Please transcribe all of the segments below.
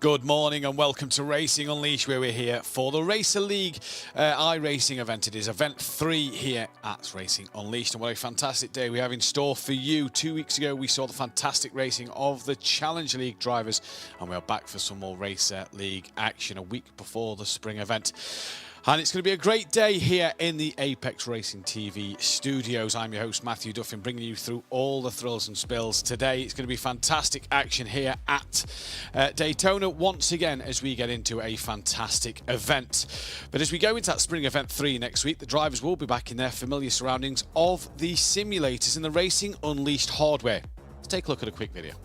Good morning and welcome to Racing Unleashed, where we're here for the Racer League iRacing event. It is event 3 here at Racing Unleashed, and what a fantastic day we have in store for you. 2 weeks ago we saw the fantastic racing of the Challenge League drivers, and we are back for some more Racer League action a week before the spring event. And it's going to be a great day here in the Apex Racing TV studios. I'm your host, Matthew Duffin, bringing you through all the thrills and spills. Today, it's going to be fantastic action here at Daytona once again as we get into a fantastic event. But as we go into that spring event 3 next week, the drivers will be back in their familiar surroundings of the simulators and the Racing Unleashed hardware. Let's take a look at a quick video.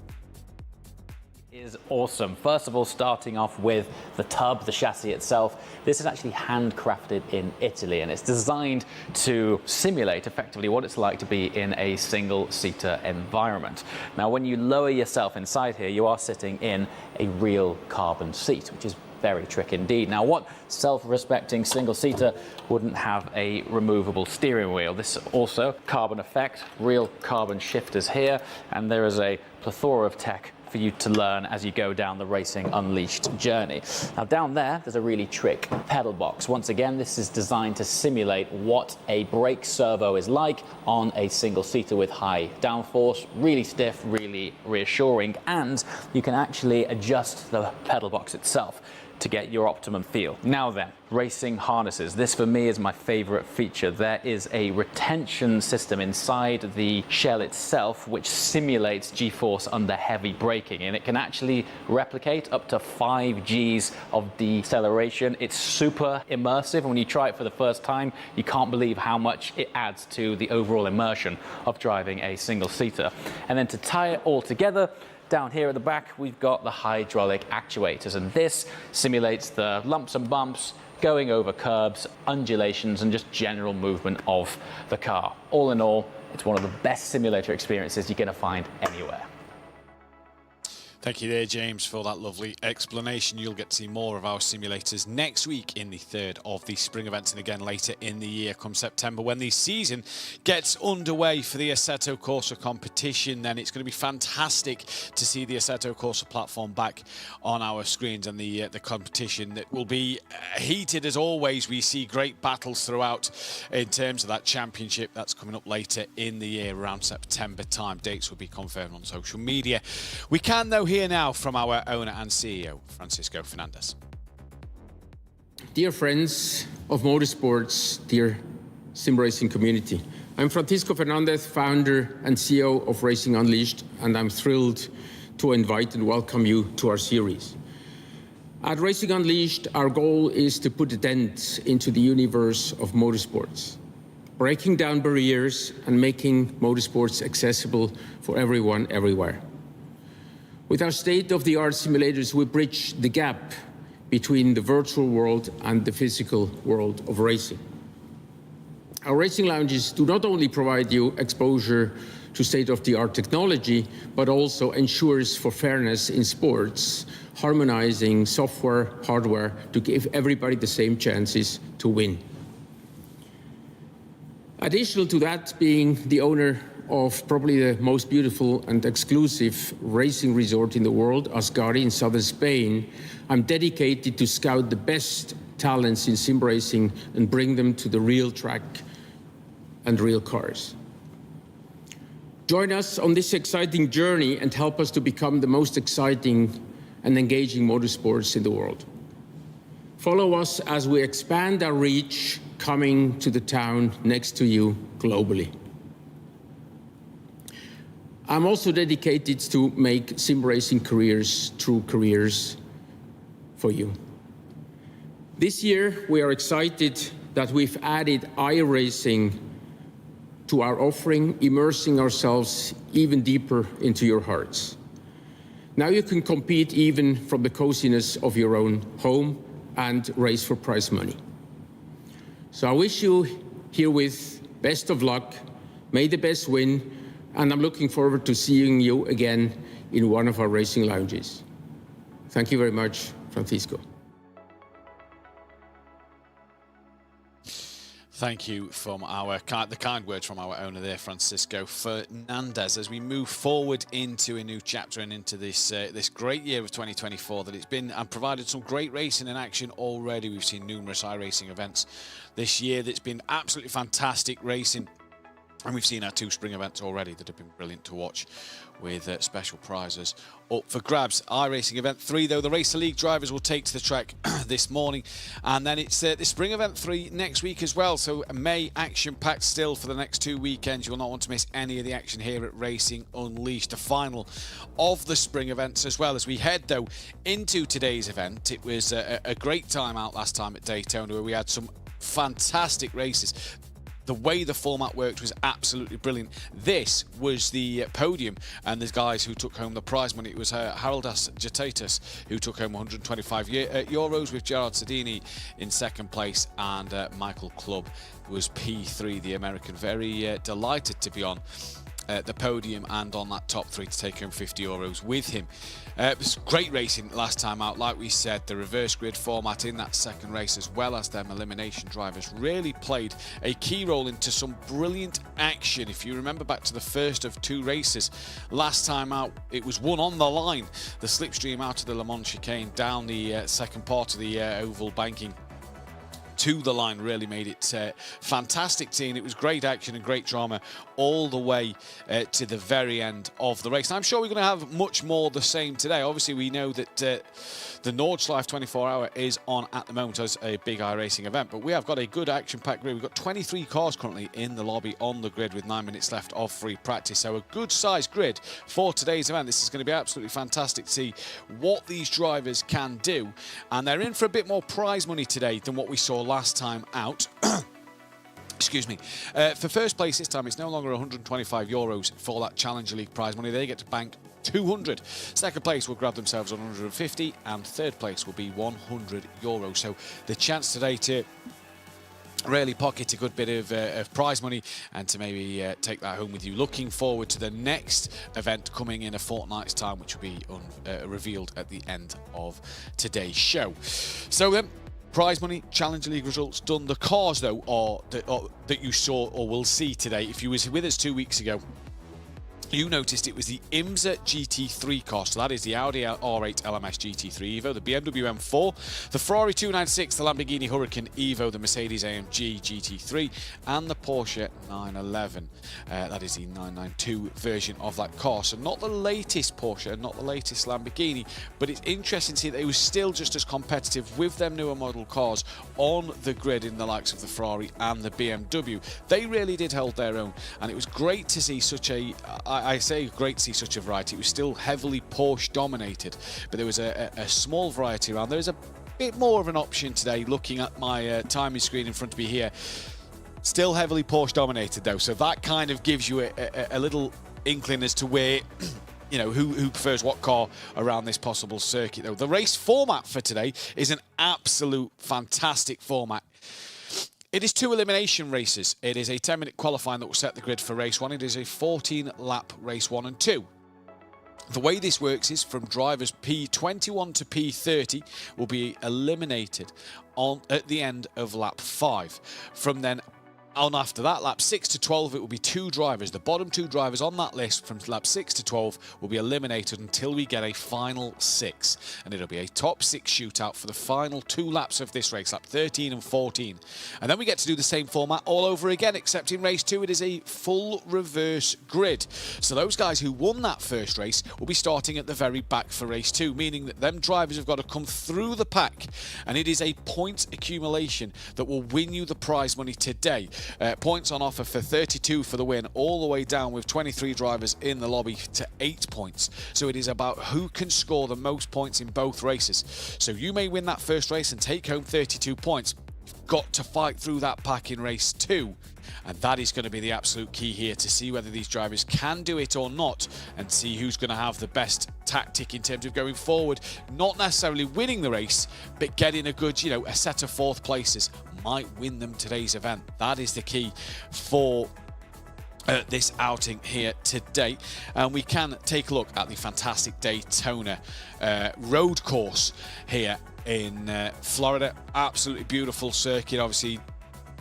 Is awesome. First of all, starting off with the tub, the chassis itself. This is actually handcrafted in Italy, and it's designed to simulate effectively what it's like to be in a single-seater environment. Now, when you lower yourself inside here, you are sitting in a real carbon seat, which is very tricky indeed. Now, what self-respecting single-seater wouldn't have a removable steering wheel? This also carbon effect, real carbon shifters here, and there is a plethora of tech for you to learn as you go down the Racing Unleashed journey. Now down there's a really trick pedal box. Once again, this is designed to simulate what a brake servo is like on a single-seater with high downforce, really stiff, really reassuring, and you can actually adjust the pedal box itself to get your optimum feel. Now then, racing harnesses. This for me is my favorite feature. There is a retention system inside the shell itself which simulates G-force under heavy braking, and it can actually replicate up to 5 Gs of deceleration. It's super immersive, and when you try it for the first time, you can't believe how much it adds to the overall immersion of driving a single-seater. And then to tie it all together, down here at the back, we've got the hydraulic actuators, and this simulates the lumps and bumps, going over curbs, undulations, and just general movement of the car. All in all, it's one of the best simulator experiences you're going to find anywhere. Thank you there, James, for that lovely explanation. You'll get to see more of our simulators next week in the 3rd of the spring events, and again later in the year come September when the season gets underway for the Assetto Corsa competition. Then it's going to be fantastic to see the Assetto Corsa platform back on our screens, and the competition that will be heated as always. We see great battles throughout in terms of that championship that's coming up later in the year around September time. Dates will be confirmed on social media. We can though hear now from our owner and CEO, Francisco Fernandez. Dear friends of motorsports, dear sim racing community, I'm Francisco Fernandez, founder and CEO of Racing Unleashed, and I'm thrilled to invite and welcome you to our series. At Racing Unleashed, our goal is to put a dent into the universe of motorsports, breaking down barriers and making motorsports accessible for everyone, everywhere. With our state-of-the-art simulators, we bridge the gap between the virtual world and the physical world of racing. Our racing lounges do not only provide you exposure to state-of-the-art technology, but also ensures for fairness in sports, harmonizing software, hardware to give everybody the same chances to win. Additional to that, being the owner of probably the most beautiful and exclusive racing resort in the world, Ascari in southern Spain, I'm dedicated to scout the best talents in sim racing and bring them to the real track and real cars. Join us on this exciting journey and help us to become the most exciting and engaging motorsports in the world. Follow us as we expand our reach, coming to the town next to you globally. I'm also dedicated to make sim racing careers true careers for you. This year, we are excited that we've added iRacing to our offering, immersing ourselves even deeper into your hearts. Now you can compete even from the coziness of your own home and race for prize money. So I wish you herewith best of luck, may the best win, and I'm looking forward to seeing you again in one of our racing lounges. Thank you very much, Francisco. Thank you from the kind words from our owner there, Francisco Fernandez, as we move forward into a new chapter and into this this great year of 2024 that it's been, and provided some great racing and action already. We've seen numerous iRacing events this year that's been absolutely fantastic racing. And we've seen our 2 spring events already that have been brilliant to watch, with special prizes up for grabs. iRacing Event 3, though, the Racer League drivers will take to the track this morning. And then it's the Spring Event 3 next week as well. So May action-packed still for the next 2 weekends. You will not want to miss any of the action here at Racing Unleashed, the final of the spring events as well. As we head, though, into today's event, it was a great time out last time at Daytona, where we had some fantastic races. The way the format worked was absolutely brilliant. This was the podium, and the guys who took home the prize money. It was Haroldas Jatatis who took home 125 euros, with Gerard Sedini in second place, and Michael Clubb was P3, the American. Very delighted to be on the podium and on that top 3 to take home 50 euros with him. It was great racing last time out. Like we said, the reverse grid format in that second race, as well as them elimination drivers, really played a key role into some brilliant action. If you remember back to the first of 2 races last time out, it was one on the line. The slipstream out of the Le Mans chicane down the second part of the oval banking to the line really made it fantastic scene. It was great action and great drama all the way to the very end of the race. And I'm sure we're going to have much more the same today. Obviously, we know that the Nordschleife 24-hour is on at the moment as a big iRacing event, but we have got a good action-packed grid. We've got 23 cars currently in the lobby on the grid with 9 minutes left of free practice. So a good-sized grid for today's event. This is going to be absolutely fantastic to see what these drivers can do. And they're in for a bit more prize money today than what we saw last time out. Excuse me. For first place this time, it's no longer 125 euros for that Challenger League prize money. They get to bank 200. Second place will grab themselves 150, and third place will be 100 euros. So the chance today to really pocket a good bit of prize money and to maybe take that home with you. Looking forward to the next event coming in a fortnight's time, which will be revealed at the end of today's show. So prize money, Challenger League results done. The cars, though, that you saw or will see today, if you was with us 2 weeks ago, you noticed it was the IMSA GT3 car. So that is the Audi R8 LMS GT3 Evo, the BMW M4, the Ferrari 296, the Lamborghini Huracan Evo, the Mercedes AMG GT3, and the Porsche 911. That is the 992 version of that car. So not the latest Porsche and not the latest Lamborghini, but it's interesting to see that it was still just as competitive with them newer model cars on the grid in the likes of the Ferrari and the BMW. They really did hold their own, and it was great to see such a I say great to see such a variety. It was still heavily Porsche dominated, but there was a small variety around. There's a bit more of an option today, looking at my timing screen in front of me here. Still heavily Porsche dominated, though, so that kind of gives you a little inkling as to where you know, who prefers what car around this possible circuit, though. The race format for today is an absolute fantastic format. It is 2 elimination races. It is a 10-minute qualifying that will set the grid for race 1. It is a 14-lap race 1 and 2. The way this works is from drivers P21 to P30 will be eliminated at the end of lap 5. From then on after that, lap 6 to 12, it will be 2 drivers. The bottom 2 drivers on that list from lap 6 to 12 will be eliminated until we get a final 6. And it'll be a top 6 shootout for the final 2 laps of this race, lap 13 and 14. And then we get to do the same format all over again, except in race 2, it is a full reverse grid. So those guys who won that first race will be starting at the very back for race 2, meaning that them drivers have got to come through the pack. And it is a point accumulation that will win you the prize money today. Points on offer for 32 for the win, all the way down with 23 drivers in the lobby to 8 points. So it is about who can score the most points in both races. So you may win that first race and take home 32 points. You've got to fight through that pack in race 2. And that is going to be the absolute key here, to see whether these drivers can do it or not, and see who's going to have the best tactic in terms of going forward. Not necessarily winning the race, but getting a good, you know, a set of 4th places might win them today's event. That is the key for this outing here today. And we can take a look at the fantastic Daytona road course here in Florida. Absolutely beautiful circuit. Obviously,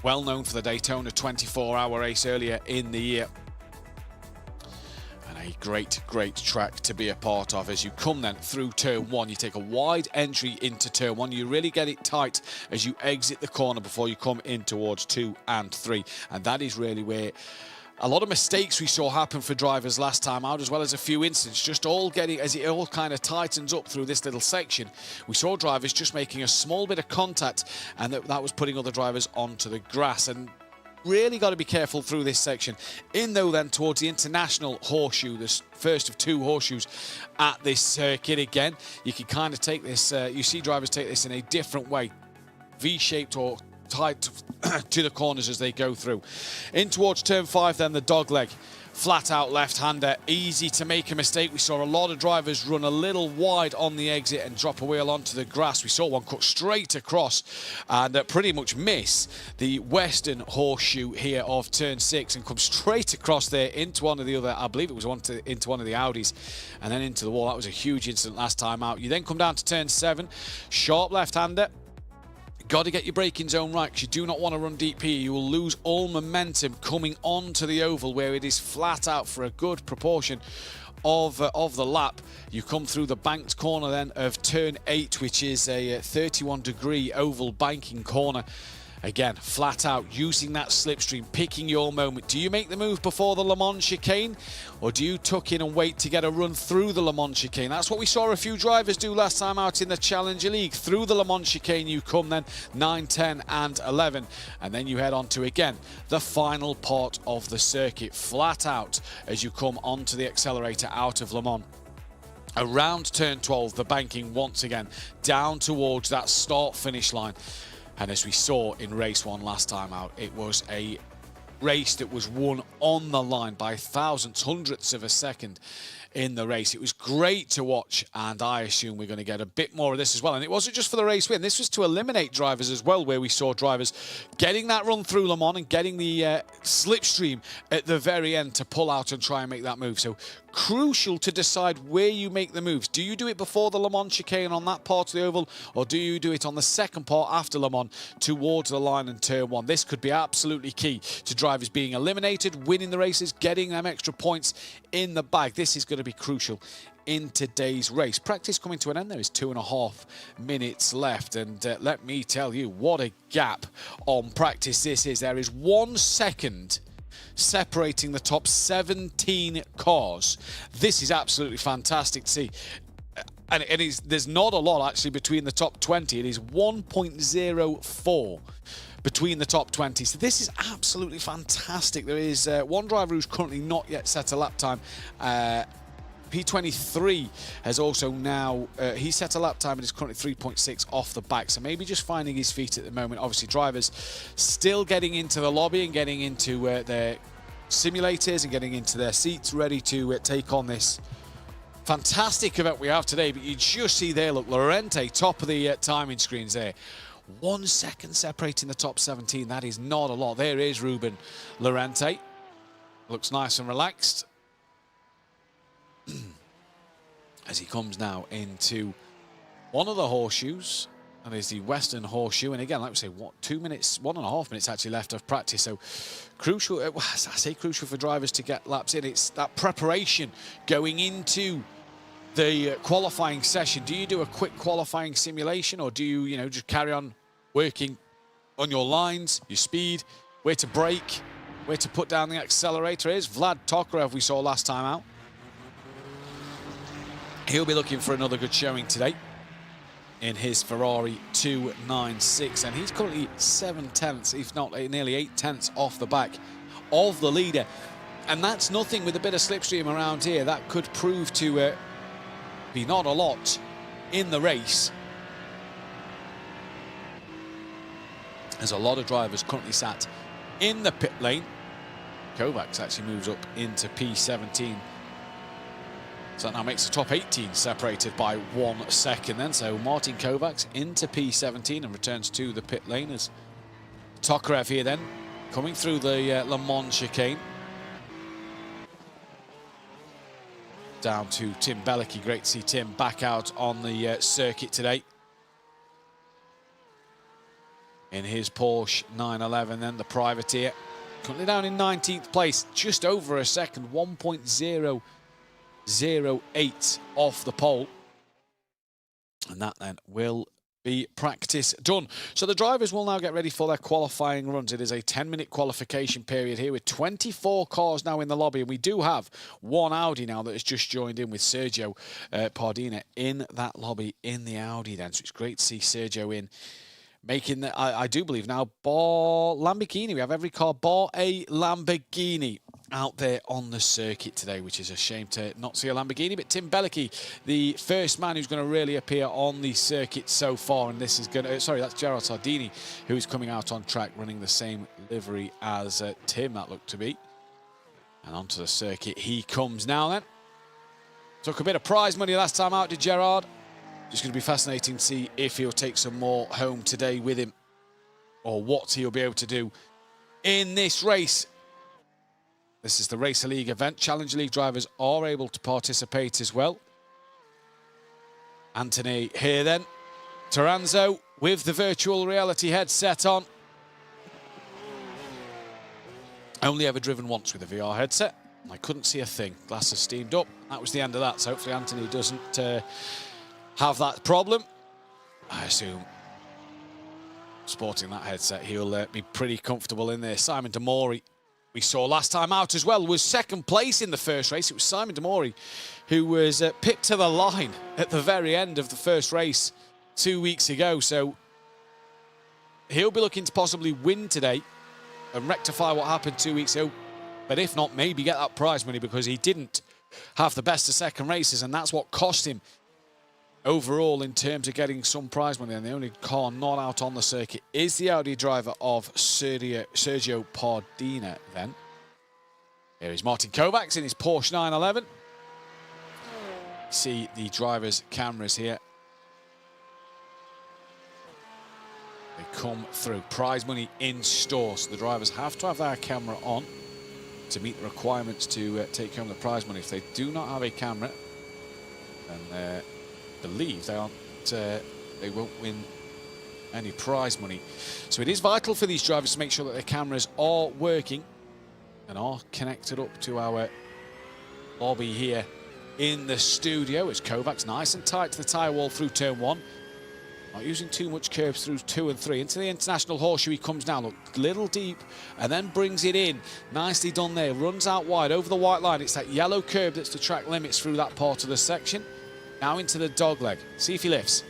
well known for the Daytona 24-hour race earlier in the year. And a great track to be a part of. As you come then through turn 1, you take a wide entry into turn 1. You really get it tight as you exit the corner before you come in towards 2 and 3. And that is really where a lot of mistakes we saw happen for drivers last time out, as well as a few incidents, just all getting, as it all kind of tightens up through this little section, we saw drivers just making a small bit of contact, and that was putting other drivers onto the grass. And really got to be careful through this section. In though then towards the international horseshoe, this first of 2 horseshoes at this circuit again, you can kind of take this, you see drivers take this in a different way, V-shaped or tight to the corners as they go through. In towards turn 5 then, the dog leg. Flat out left-hander, easy to make a mistake. We saw a lot of drivers run a little wide on the exit and drop a wheel onto the grass. We saw one cut straight across and pretty much miss the western horseshoe here of turn 6 and come straight across there into one of the other, I believe it was into one of the Audis, and then into the wall. That was a huge incident last time out. You then come down to turn 7, sharp left-hander. Got to get your braking zone right, because you do not want to run deep here. You will lose all momentum coming onto the oval where it is flat out for a good proportion of the lap. You come through the banked corner then of turn 8, which is a 31-degree oval banking corner. Again, flat out, using that slipstream, picking your moment. Do you make the move before the Le Mans chicane, or do you tuck in and wait to get a run through the Le Mans chicane? That's what we saw a few drivers do last time out in the Challenger League. Through the Le Mans chicane you come then, 9, 10 and 11. And then you head on to, again, the final part of the circuit, flat out as you come onto the accelerator out of Le Mans. Around turn 12, the banking once again, down towards that start-finish line. And as we saw in race 1 last time out, it was a race that was won on the line by thousandths, hundredths of a second in the race. It was great to watch, and I assume we're going to get a bit more of this as well. And it wasn't just for the race win. This was to eliminate drivers as well, where we saw drivers getting that run through Le Mans and getting the slipstream at the very end to pull out and try and make that move. So crucial to decide where you make the moves. Do you do it before the Le Mans chicane on that part of the oval, or do you do it on the second part after Le Mans towards the line and turn 1? This could be absolutely key to drivers being eliminated, winning the races, getting them extra points in the bag. This is going to be crucial in today's race. Practice coming to an end. There is 2.5 minutes left, and let me tell you what a gap on practice this is. There is 1 second separating the top 17 cars. This is absolutely fantastic to see. And there's not a lot actually between the top 20. It is 1.04 between the top 20. So this is absolutely fantastic. There is one driver who's currently not yet set a lap time. P23 has also now, he set a lap time and is currently 3.6 off the back. So maybe just finding his feet at the moment. Obviously drivers still getting into the lobby and getting into their simulators and getting into their seats, ready to take on this fantastic event we have today. But you just see there, look, Lorente, top of the timing screens there. 1 second separating the top 17. That is not a lot. There is Ruben Lorente. Looks nice and relaxed as he comes now into one of the horseshoes, and is the Western Horseshoe. And again, like we say, what, 2 minutes, 1.5 minutes actually left of practice. So crucial, I say crucial for drivers to get laps in. It's that preparation going into the qualifying session. Do you do a quick qualifying simulation, or do you, just carry on working on your lines, your speed, where to brake, where to put down the accelerator? Here's Vlad Tokarev we saw last time out. He'll be looking for another good showing today in his Ferrari 296, and he's currently 7/10, if not nearly 8/10 off the back of the leader. And that's nothing with a bit of slipstream around here. That could prove to be not a lot in the race. There's a lot of drivers currently sat in the pit lane. Kovacs actually moves up into P17. So that now makes the top 18 separated by 1 second then. So Martin Kovacs into P17 and returns to the pit lane as Tokarev here then, coming through the Le Mans chicane. Down to Tim Bellicky. Great to see Tim back out on the circuit today. in his Porsche 911. Then the privateer, currently down in 19th place, just over a second, 1.008 off the pole. And that then will be practice done. So the drivers will now get ready for their qualifying runs. It is a 10-minute qualification period here with 24 cars now in the lobby. And we do have one Audi now that has just joined in with Sergio Pardina in that lobby in the Audi then. So it's great to see Sergio in, making the, I do believe now, bar Lamborghini. We have every car bar a Lamborghini out there on the circuit today, which is a shame to not see a Lamborghini. But Tim Bellicke, the first man who's going to really appear on the circuit so far, and this is going to, sorry, that's Gerard Sardini, who is coming out on track running the same livery as Tim, that looked to be. And onto the circuit he comes now then. Took a bit of prize money last time out, did Gerard? Just going to be fascinating to see if he'll take some more home today with him, or what he'll be able to do in this race. This is the Racer League event. Challenger League drivers are able to participate as well. Anthony here then. Taranzo with the virtual reality headset on. Only ever driven once with a VR headset. I couldn't see a thing. Glasses steamed up. That was the end of that. So hopefully Anthony doesn't have that problem. I assume sporting that headset, he'll be pretty comfortable in there. Simon Demori, we saw last time out as well, was second place in the first race. It was Simon Demori who was pipped to the line at the very end of the first race 2 weeks ago. So he'll be looking to possibly win today and rectify what happened 2 weeks ago. But if not, maybe get that prize money, because he didn't have the best of second races, and that's what cost him overall in terms of getting some prize money. And the only car not out on the circuit is the Audi driver of Sergio Pardina then. Here is Martin Kovacs in his Porsche 911. See the driver's cameras here. They come through. Prize money in store, so the drivers have to have their camera on to meet the requirements to take home the prize money. If they do not have a camera, then believe they aren't, they won't win any prize money. So it is vital for these drivers to make sure that their cameras are working and are connected up to our lobby here in the studio. It's Kovacs nice and tight to the tyre wall through turn one. Not using too much curbs through 2 and 3. Into the International Horseshoe he comes now. Look, little deep, and then brings it in. Nicely done there. Runs out wide over the white line. It's that yellow curb that's the track limits through that part of the section. Now into the dogleg. See if he lifts.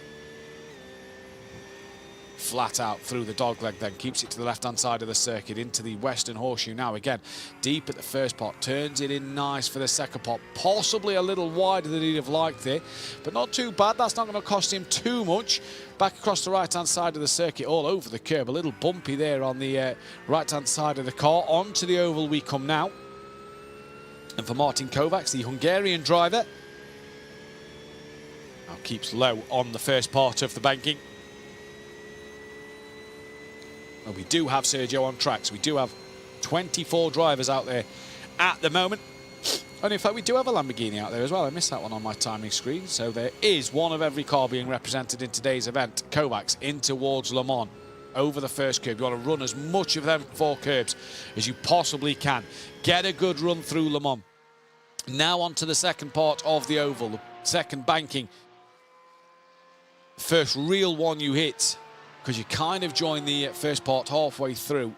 Flat out through the dogleg then. Keeps it to the left-hand side of the circuit. Into the Western Horseshoe now again. Deep at the first pot. Turns it in nice for the second pot. Possibly a little wider than he'd have liked there. But not too bad. That's not going to cost him too much. Back across the right-hand side of the circuit. All over the curb. A little bumpy there on the right-hand side of the car. Onto the oval we come now. And for Martin Kovacs, the Hungarian driver, now keeps low on the first part of the banking. Well, we do have Sergio on track, so we do have 24 drivers out there at the moment. And in fact, we do have a Lamborghini out there as well. I missed that one on my timing screen. So there is one of every car being represented in today's event. Kovacs in towards Le Mans over the first curb. You want to run as much of them 4 curbs as you possibly can. Get a good run through Le Mans. Now on to the second part of the oval, the second banking. First real one you hit, because you kind of join the first part halfway through.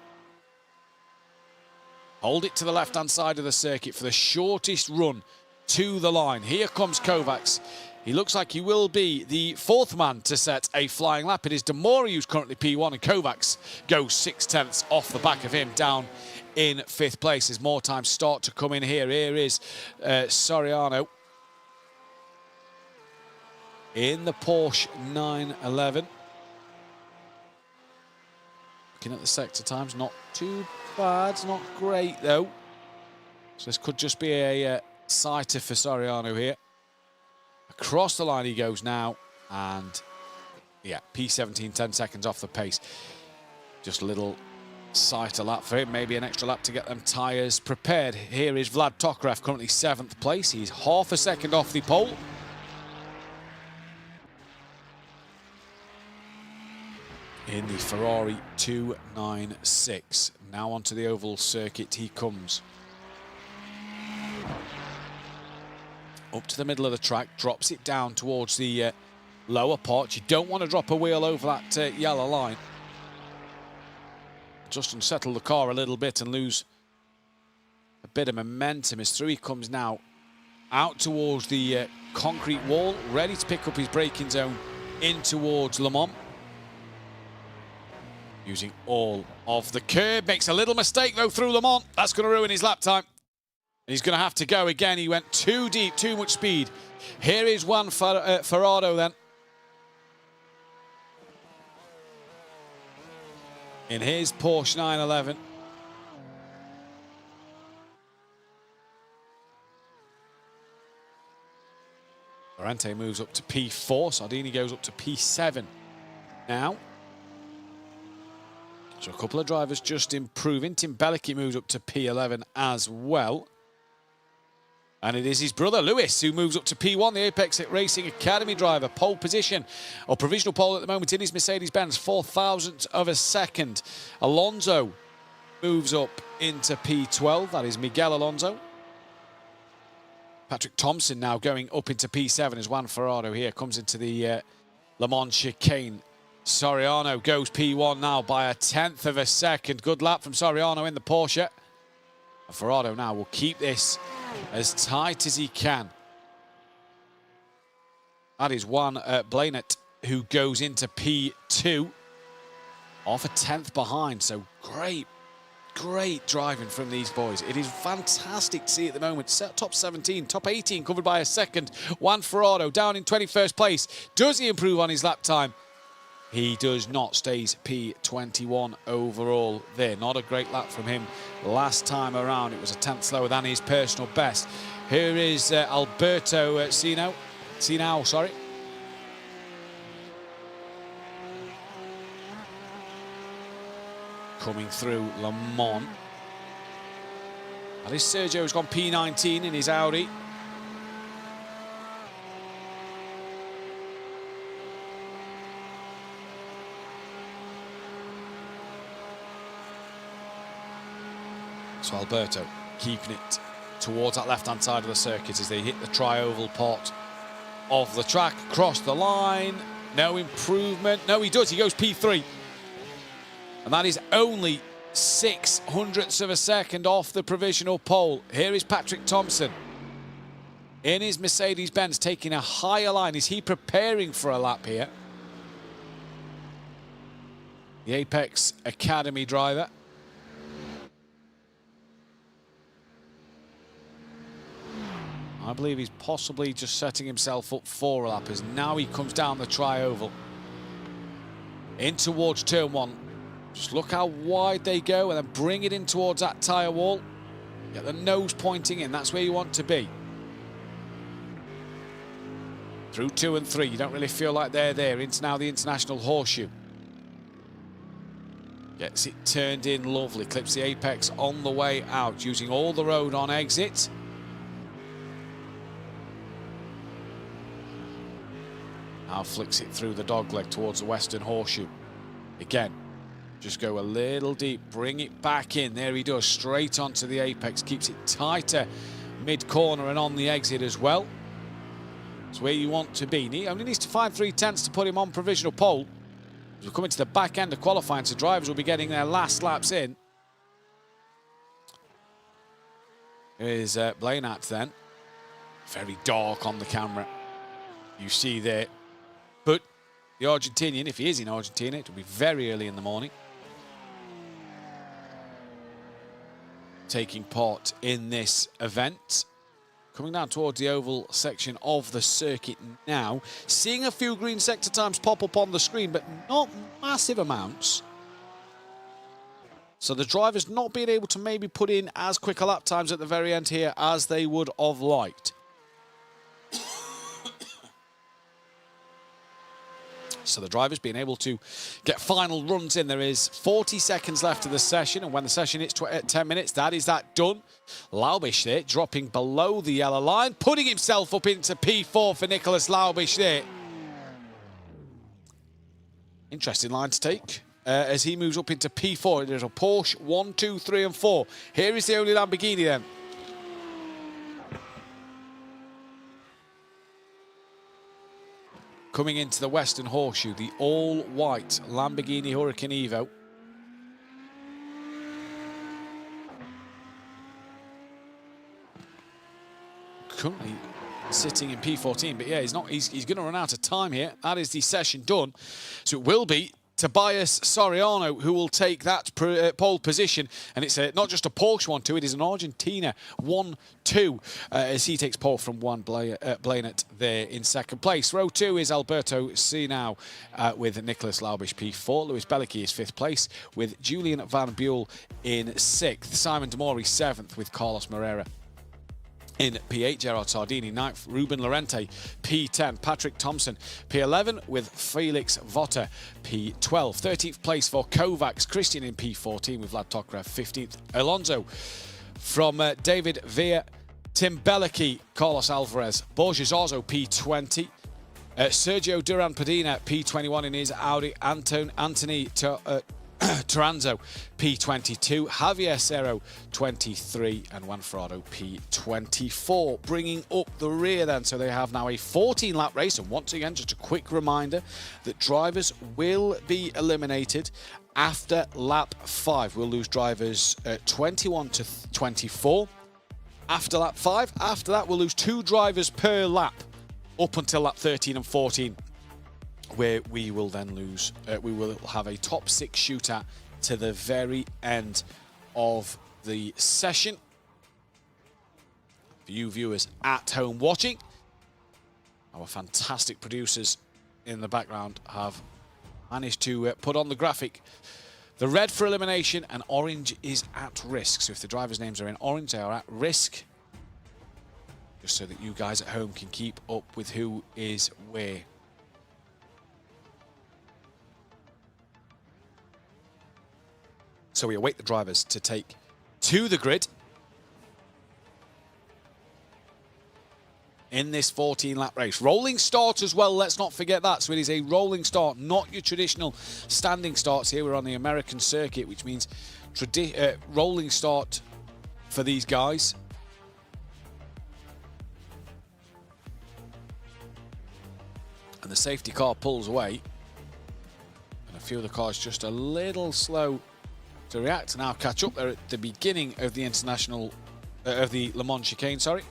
Hold it to the left-hand side of the circuit for the shortest run to the line. Here comes Kovacs. He looks like he will be the 4th man to set a flying lap. It is Demori who's currently P1, and Kovacs goes 6/10 off the back of him down in 5th place as more times start to come in here. Here is Soriano in the Porsche 911. Looking at the sector times, not too bad, not great though. So this could just be a sighter for Soriano here. Across the line he goes now, and yeah, P17, 10 seconds off the pace. Just a little sighter lap for him, maybe an extra lap to get them tyres prepared. Here is Vlad Tokarev, currently 7th place. He's half a second off the pole. in the Ferrari 296. Now onto the oval circuit he comes. Up to the middle of the track, drops it down towards the lower part. You don't want to drop a wheel over that yellow line. Just unsettle the car a little bit and lose a bit of momentum as through he comes now. Out towards the concrete wall, ready to pick up his braking zone in towards Le Mans. Using all of the curb, makes a little mistake though through Le Mans. That's going to ruin his lap time. He's going to have to go again. He went too deep, too much speed. Here is Juan Ferrado then. In his Porsche 911. Lorente moves up to P4. Sardini goes up to P7 now. So a couple of drivers just improving. Tim Bellicki moves up to P11 as well. And it is his brother, Lewis, who moves up to P1, the Apex Racing Academy driver. Pole position, or provisional pole at the moment in his Mercedes-Benz, 0.004 of a second. Alonso moves up into P12. That is Miguel Alonso. Patrick Thompson now going up into P7 as Juan Ferrado here comes into the Le Mans chicane. Soriano goes P1 now by 1/10 of a second. Good lap from Soriano in the Porsche. And Ferrado now will keep this as tight as he can. That is Juan Blainett who goes into P2. Off 1/10 behind, so great driving from these boys. It is fantastic to see at the moment. Top 17, top 18 covered by a second. Juan Ferrado down in 21st place. Does he improve on his lap time? He does not, stays P21 overall there. Not a great lap from him last time around. It was 1/10 slower than his personal best. Here is Alberto Sinao, sorry. Coming through Le Mans. That is Sergio, who's gone P19 in his Audi. So Alberto keeping it towards that left-hand side of the circuit as they hit the tri-oval part of the track. Across the line, no improvement. No, he does, he goes P3. And that is only 0.06 of a second off the provisional pole. Here is Patrick Thompson in his Mercedes-Benz taking a higher line. Is he preparing for a lap here? The Apex Academy driver. I believe he's possibly just setting himself up for a lap as now he comes down the tri-oval in towards turn 1. Just look how wide they go and then bring it in towards that tyre wall. Get the nose pointing in, that's where you want to be. Through 2 and 3, you don't really feel like they're there. Into now the International Horseshoe. Gets it turned in lovely, clips the apex on the way out, using all the road on exit. Now flicks it through the dogleg towards the Western Horseshoe. Again, just go a little deep, bring it back in. There he does, straight onto the apex. Keeps it tighter mid-corner and on the exit as well. It's where you want to be. He only needs to find 3/10 to put him on provisional pole. As we're coming to the back end of qualifying, so drivers will be getting their last laps in. Here's Blainat then. Very dark on the camera. You see there. But the Argentinian, if he is in Argentina, it will be very early in the morning. Taking part in this event. Coming down towards the oval section of the circuit now. Seeing a few green sector times pop up on the screen, but not massive amounts. So the drivers not being able to maybe put in as quick a lap times at the very end here as they would have liked. So the drivers being able to get final runs in. There is 40 seconds left of the session, and when the session hits 10 minutes, that is that done. Laubish there, dropping below the yellow line, putting himself up into P4 for Nicholas Laubish there. Interesting line to take. as he moves up into P4. There's a Porsche 1, 2, 3 and 4. Here is the only Lamborghini then. Coming into the Western Horseshoe, the all-white Lamborghini Huracan Evo. Currently sitting in P14, but yeah, he's going to run out of time here. That is the session done. So it will be Tobias Soriano who will take that pole position, and it's not just a Porsche 1-2, it is an Argentina 1-2 as he takes pole from Juan Blainert there in second place. Row 2 is Alberto Sinau with Nicholas Laubish P4. Lewis Belicki is 5th place with Julian Van Buell in 6th. Simon Demori 7th with Carlos Moreira in P8, Gerard Sardini 9th, Ruben Lorente P10, Patrick Thompson P11 with Felix Votter P12. 13th place for Kovacs, Christian in P14 with Vlad Tokarev 15th. Alonso from David Villa, Tim Belicki, Carlos Alvarez, Borges Orzo P20, Sergio Duran Padina P21 in his Audi, Anthony Taranzo P22, Javier Cerro 23 and Juan Frado P24, bringing up the rear then. So they have now a 14-lap race, and once again just a quick reminder that drivers will be eliminated after lap 5. We'll lose drivers 21 to 24 after lap 5. After that we'll lose 2 drivers per lap up until lap 13 and 14, where we will then lose, we will have a top 6 shootout to the very end of the session. For you viewers at home watching, our fantastic producers in the background have managed to put on the graphic the red for elimination and orange is at risk. So if the drivers' names are in orange, they are at risk. Just so that you guys at home can keep up with who is where. So we await the drivers to take to the grid in this 14-lap race. Rolling start as well, let's not forget that. So it is a rolling start, not your traditional standing starts. Here we're on the American circuit, which means rolling start for these guys. And the safety car pulls away. And a few of the cars just a little slow to react to now catch up. They're at the beginning of the international, of the Le Mans chicane, sorry.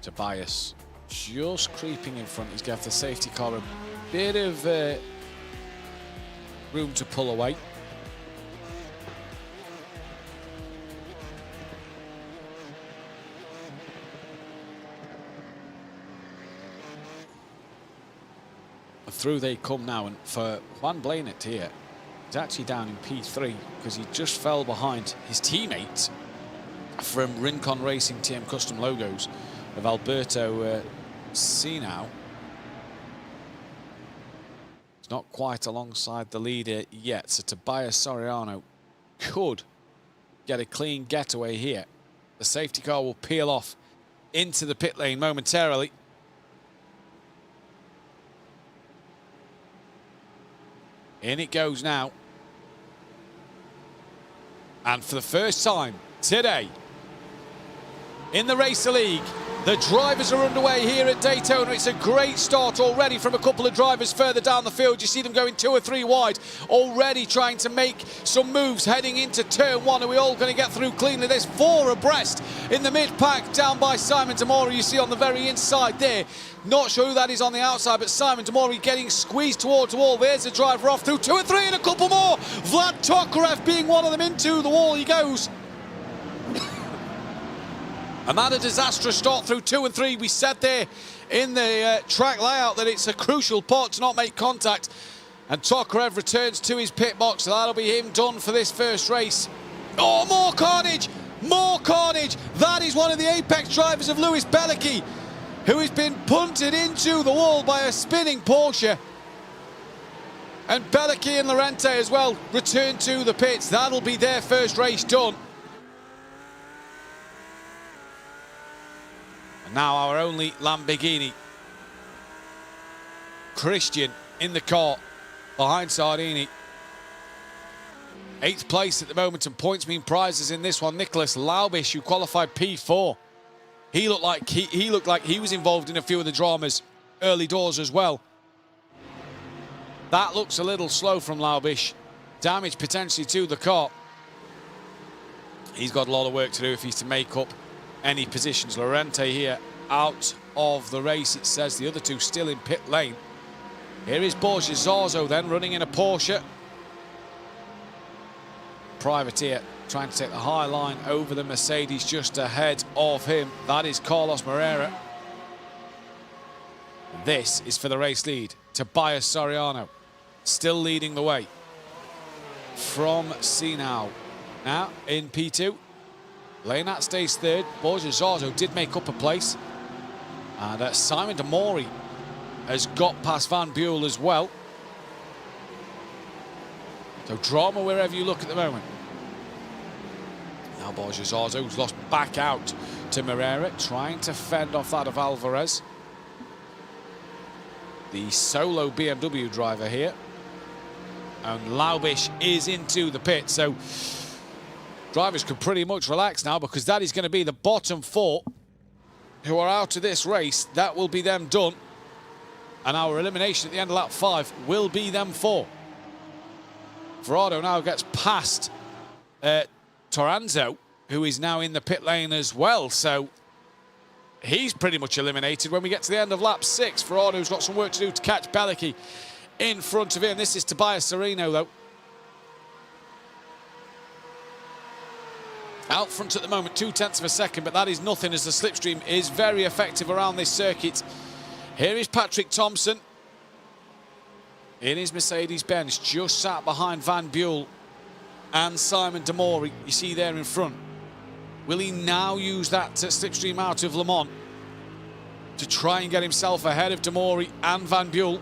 Tobias just creeping in front. He's got the safety car a bit of room to pull away. Through they come now, and for Juan Blainert here, he's actually down in P3 because he just fell behind his teammate from Rincon Racing TM Custom Logos of Alberto Sinau. He's not quite alongside the leader yet, so Tobias Soriano could get a clean getaway here. The safety car will peel off into the pit lane momentarily. In it goes now. And for the first time today in the Racer League, the drivers are underway here at Daytona. It's a great start already from a couple of drivers further down the field. You see them going 2 or 3 wide, already trying to make some moves heading into turn 1. Are we all going to get through cleanly? There's 4 abreast in the mid-pack down by Simon Demori. You see on the very inside there. Not sure who that is on the outside, but Simon Demori getting squeezed towards the wall. There's the driver off through 2 or 3 and a couple more. Vlad Tokarev being one of them. Into the wall he goes. And that a disastrous start through 2 and 3. We said there in the track layout that it's a crucial part to not make contact. And Tokarev returns to his pit box. So that'll be him done for this first race. Oh, more carnage! More carnage! That is one of the apex drivers of Lewis Belicki, who has been punted into the wall by a spinning Porsche. And Belicki and Lorente as well return to the pits. That'll be their first race done. And now our only Lamborghini Christian in the car behind Sardini. 8th place at the moment, and points mean prizes in this one. Nicholas Laubish, who qualified P4. He looked like he was involved in a few of the dramas early doors as well. That looks a little slow from Laubish. Damage potentially to the car. He's got a lot of work to do if he's to make up any positions. Lorente here out of the race, it says. The other two still in pit lane. Here is Borja Zarzo then running in a Porsche. Privateer trying to take the high line over the Mercedes just ahead of him. That is Carlos Moreira. This is for the race lead. Tobias Soriano still leading the way from Sinao. Now in P2. Leonat stays third. Borja Zarzo did make up a place. And Simon Demori has got past Van Buell as well. So drama wherever you look at the moment. Now Borja Zarzo's lost back out to Moreira, trying to fend off that of Alvarez. The solo BMW driver here. And Laubish is into the pit, so drivers can pretty much relax now, because that is going to be the bottom 4 who are out of this race. That will be them done. And our elimination at the end of lap 5 will be them 4. Verardo now gets past Toranzo, who is now in the pit lane as well. So he's pretty much eliminated when we get to the end of lap 6. Verardo's got some work to do to catch Belicki in front of him. This is Tobias Sereno, though. Out front at the moment, 0.2 of a second, but that is nothing, as the slipstream is very effective around this circuit. Here is Patrick Thompson in his Mercedes-Benz, just sat behind Van Buell and Simon Demori, you see there in front. Will he now use that slipstream out of Le Mans to try and get himself ahead of Demori and Van Buell?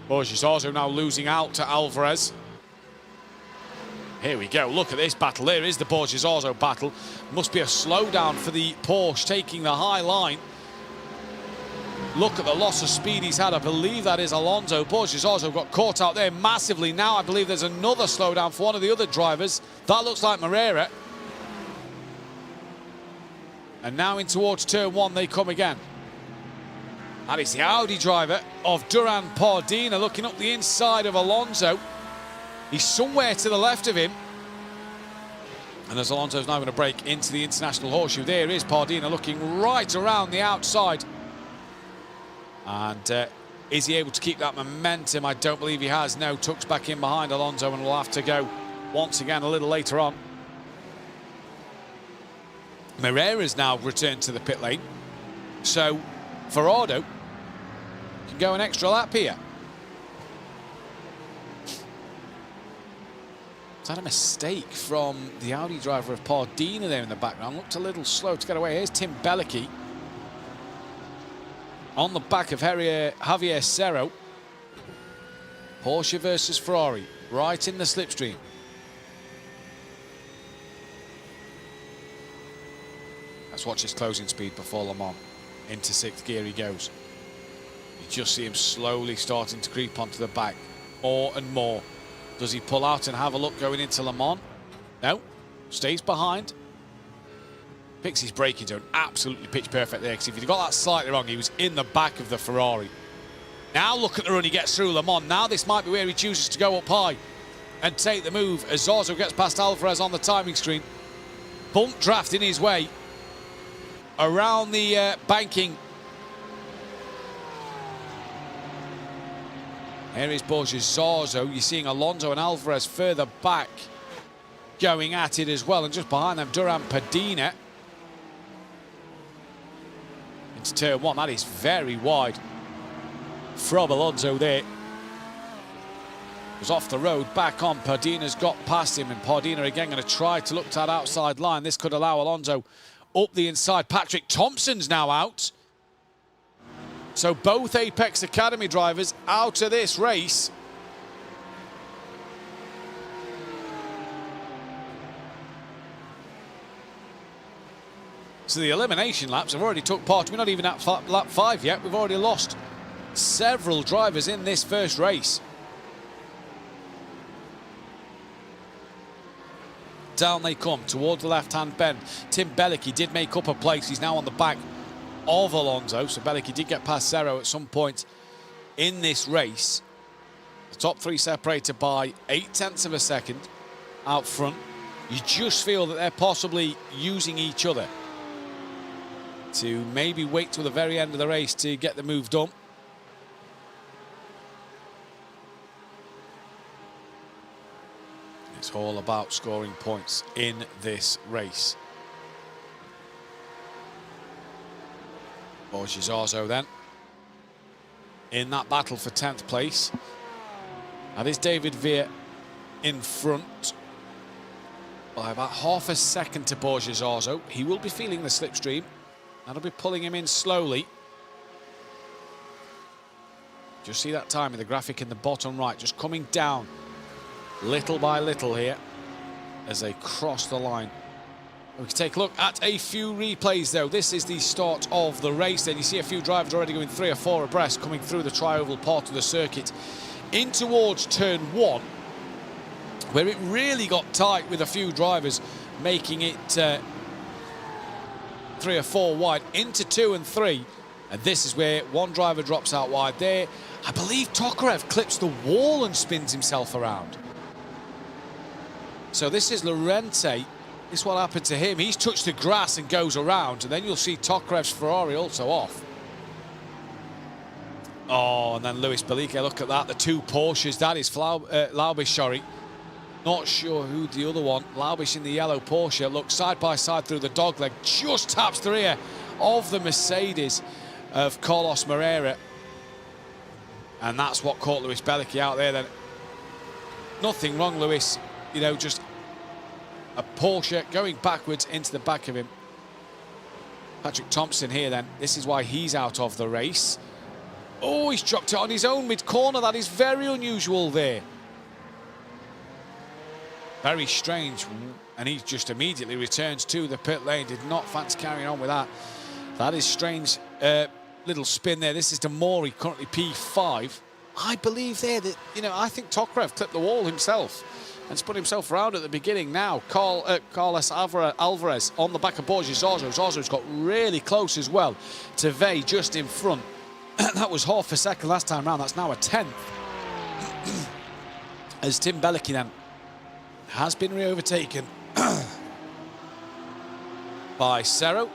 Borges also now losing out to Alvarez. Here we go, look at this battle. There is the Borges Orzo battle. Must be a slowdown for the Porsche taking the high line. Look at the loss of speed he's had. I believe that is Alonso. Borges Orzo got caught out there massively. Now I believe there's another slowdown for one of the other drivers. That looks like Moreira. And now in towards turn 1 they come again. That is the Audi driver of Duran Pardina looking up the inside of Alonso. He's somewhere to the left of him. And as Alonso's now going to break into the International Horseshoe, there is Pardina looking right around the outside. And is he able to keep that momentum? I don't believe he has. No, tucks back in behind Alonso and will have to go once again a little later on. Moreira's now returned to the pit lane. So Verardo can go an extra lap here. Is that a mistake from the Audi driver of Pardina there in the background? Looked a little slow to get away. Here's Tim Belicki on the back of Javier Cerro. Porsche versus Ferrari, right in the slipstream. Let's watch his closing speed before Le Mans. Into 6th gear he goes. You just see him slowly starting to creep onto the back, more and more. Does he pull out and have a look going into Le Mans? No, stays behind. Picks his braking zone, absolutely pitch perfect there, because if he'd got that slightly wrong, he was in the back of the Ferrari. Now look at the run he gets through Le Mans. Now this might be where he chooses to go up high and take the move as Zorzo gets past Alvarez on the timing screen. Bump draft in his way around the banking. Here is Borges Zorzo. You're seeing Alonso and Alvarez further back going at it as well. And just behind them, Duran Pardina. Into turn 1. That is very wide from Alonso there. Was off the road, back on. Pardina's got past him, and Pardina again going to try to look to that outside line. This could allow Alonso up the inside. Patrick Thompson's now out. So both Apex Academy drivers out of this race. So the elimination laps have already took part. We're not even at lap 5 yet. We've already lost several drivers in this first race. Down they come towards the left-hand bend. Tim Bellicke did make up a place. He's now on the back of Alonso. So Bellicke did get past Serro at some point in this race. The top three separated by 0.8 of a second out front. You just feel that they're possibly using each other to maybe wait till the very end of the race to get the move done. It's all about scoring points in this race. Borges then in that battle for 10th place. That is David Veer in front by about half a second to Borges. He will be feeling the slipstream. That'll be pulling him in slowly. Just see that time in the graphic in the bottom right, just coming down little by little here as they cross the line. We can take a look at a few replays though. This is the start of the race. Then you see a few drivers already going 3 or 4 abreast, coming through the tri-oval part of the circuit in towards turn 1, where it really got tight with a few drivers making it 3 or 4 wide into 2 and 3. And this is where one driver drops out wide there. I believe Tokarev clips the wall and spins himself around. So this is Lorente. This is what happened to him. He's touched the grass and goes around, and then you'll see Tokarev's Ferrari also off. Oh, and then Luis Bellicke, look at that. The 2 Porsches. That is Laubish, sorry. Not sure who the other one. Laubish in the yellow Porsche. Look, side by side through the dogleg. Just taps the rear of the Mercedes of Carlos Moreira. And that's what caught Luis Bellicke out there then. Nothing wrong, Luis. You know, just a Porsche going backwards into the back of him. Patrick Thompson here then. This is why he's out of the race. Oh, he's dropped it on his own mid-corner. That is very unusual there. Very strange. And he just immediately returns to the pit lane. Did not fancy carrying on with that. That is strange. Little spin there. This is Demori, currently P5. I believe there that, you know, I think Tokarev clipped the wall himself and spun himself around at the beginning. Now, Carlos Alvarez on the back of Borges. Zarzo's got really close as well to Vey just in front. That was half a second last time round. That's now a 10th. As Tim Bellicke then has been re-overtaken by Serro.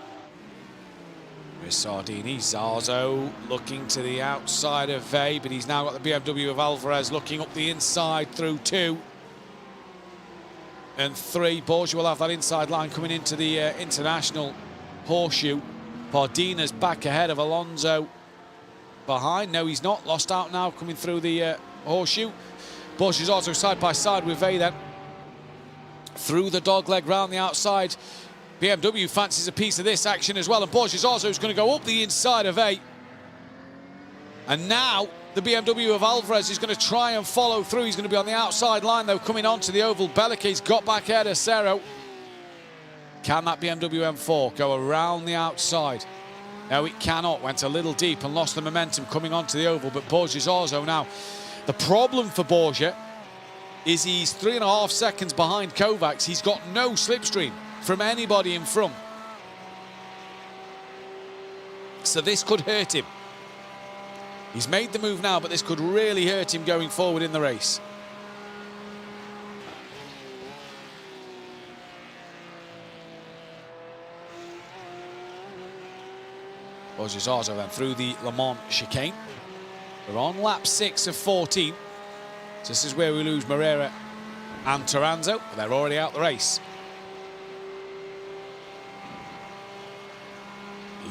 With Sardini. Zarzo looking to the outside of Vey, but he's now got the BMW of Alvarez looking up the inside through 2 and 3. Borgia will have that inside line coming into the international horseshoe. Pardina's back ahead of Alonso behind. No, he's not. Lost out now coming through the horseshoe. Borgia's also side by side with Vey then. Through the dogleg round the outside. BMW fancies a piece of this action as well, and Borges also is going to go up the inside of A. And now the BMW of Alvarez is going to try and follow through. He's going to be on the outside line though, coming onto the oval. Bellicke's got back ahead of Serro. Can that BMW M4 go around the outside? No, it cannot. Went a little deep and lost the momentum coming onto the oval, but Borges also now. The problem for Borgia is he's 3.5 seconds behind Kovacs. He's got no slipstream from anybody in front. So this could hurt him. He's made the move now, but this could really hurt him going forward in the race. Borges then through the Le Mans chicane. We're on lap 6 of 14. So this is where we lose Moreira and Toranzo, but they're already out the race.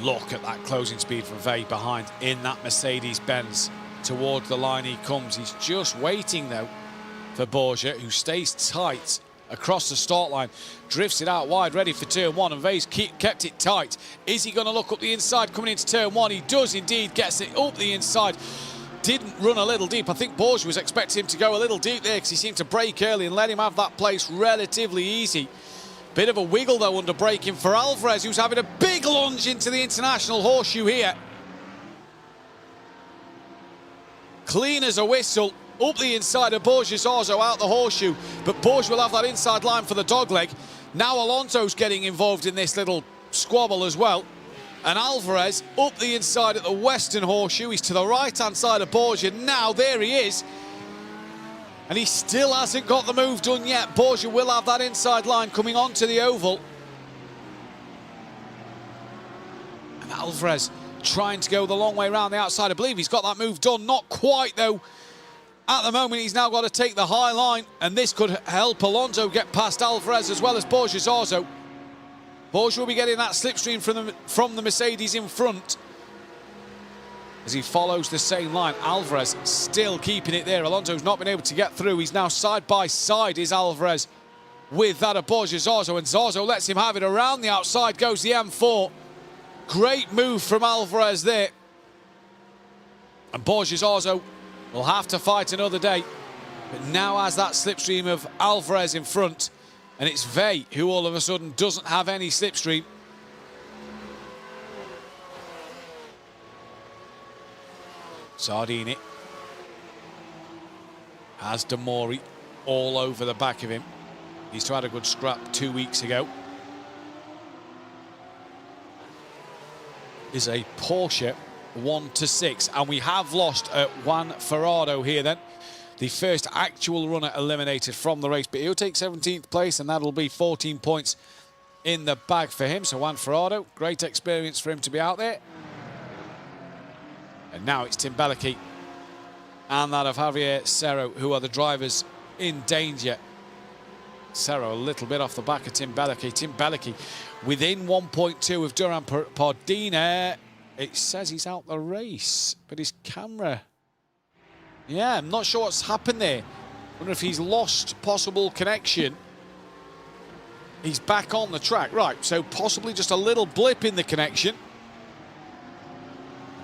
Look at that closing speed from Vey behind in that Mercedes-Benz. Towards the line he comes. He's just waiting, though, for Borgia, who stays tight across the start line. Drifts it out wide, ready for turn 1, and Vey's kept it tight. Is he going to look up the inside coming into turn 1? He does indeed, gets it up the inside. Didn't run a little deep. I think Borgia was expecting him to go a little deep there because he seemed to brake early and let him have that place relatively easy. Bit of a wiggle, though, under braking for Alvarez, who's having a big lunge into the international horseshoe here. clean as a whistle, up the inside of Borges Orzo, out the horseshoe, but Borges will have that inside line for the dogleg. Now Alonso's getting involved in this little squabble as well. And Alvarez up the inside at the western horseshoe. He's to the right-hand side of Borges. Now there he is. And he still hasn't got the move done yet. Borges will have that inside line coming onto the oval. And Alvarez trying to go the long way around the outside. I believe he's got that move done. Not quite, though. At the moment, he's now got to take the high line, and this could help Alonso get past Alvarez as well as Borges Orzo. Borges will be getting that slipstream from the Mercedes in front as he follows the same line. Alvarez still keeping it there. Alonso's not been able to get through. He's now side by side, is Alvarez, with that of Borges Orzo, and Orzo lets him have it. Around the outside goes the M4. Great move from Alvarez there. And Borges Orzo will have to fight another day, but now has that slipstream of Alvarez in front. And it's Vey who all of a sudden doesn't have any slipstream. Sardini has Demori all over the back of him. He's had a good scrap 2 weeks ago. Is a Porsche 1-6, and we have lost Juan Ferrado here then. The first actual runner eliminated from the race, but he'll take 17th place, and that'll be 14 points in the bag for him. So Juan Ferrado, great experience for him to be out there. And now it's Tim Bellicke and that of Javier Cerro, who are the drivers in danger. Cerro a little bit off the back of Tim Bellicke. Tim Bellicke within 1.2 of Duran Pardina. It says he's out the race, but his camera... Yeah, I'm not sure what's happened there. Wonder if he's lost possible connection. He's back on the track. Right, so possibly just a little blip in the connection.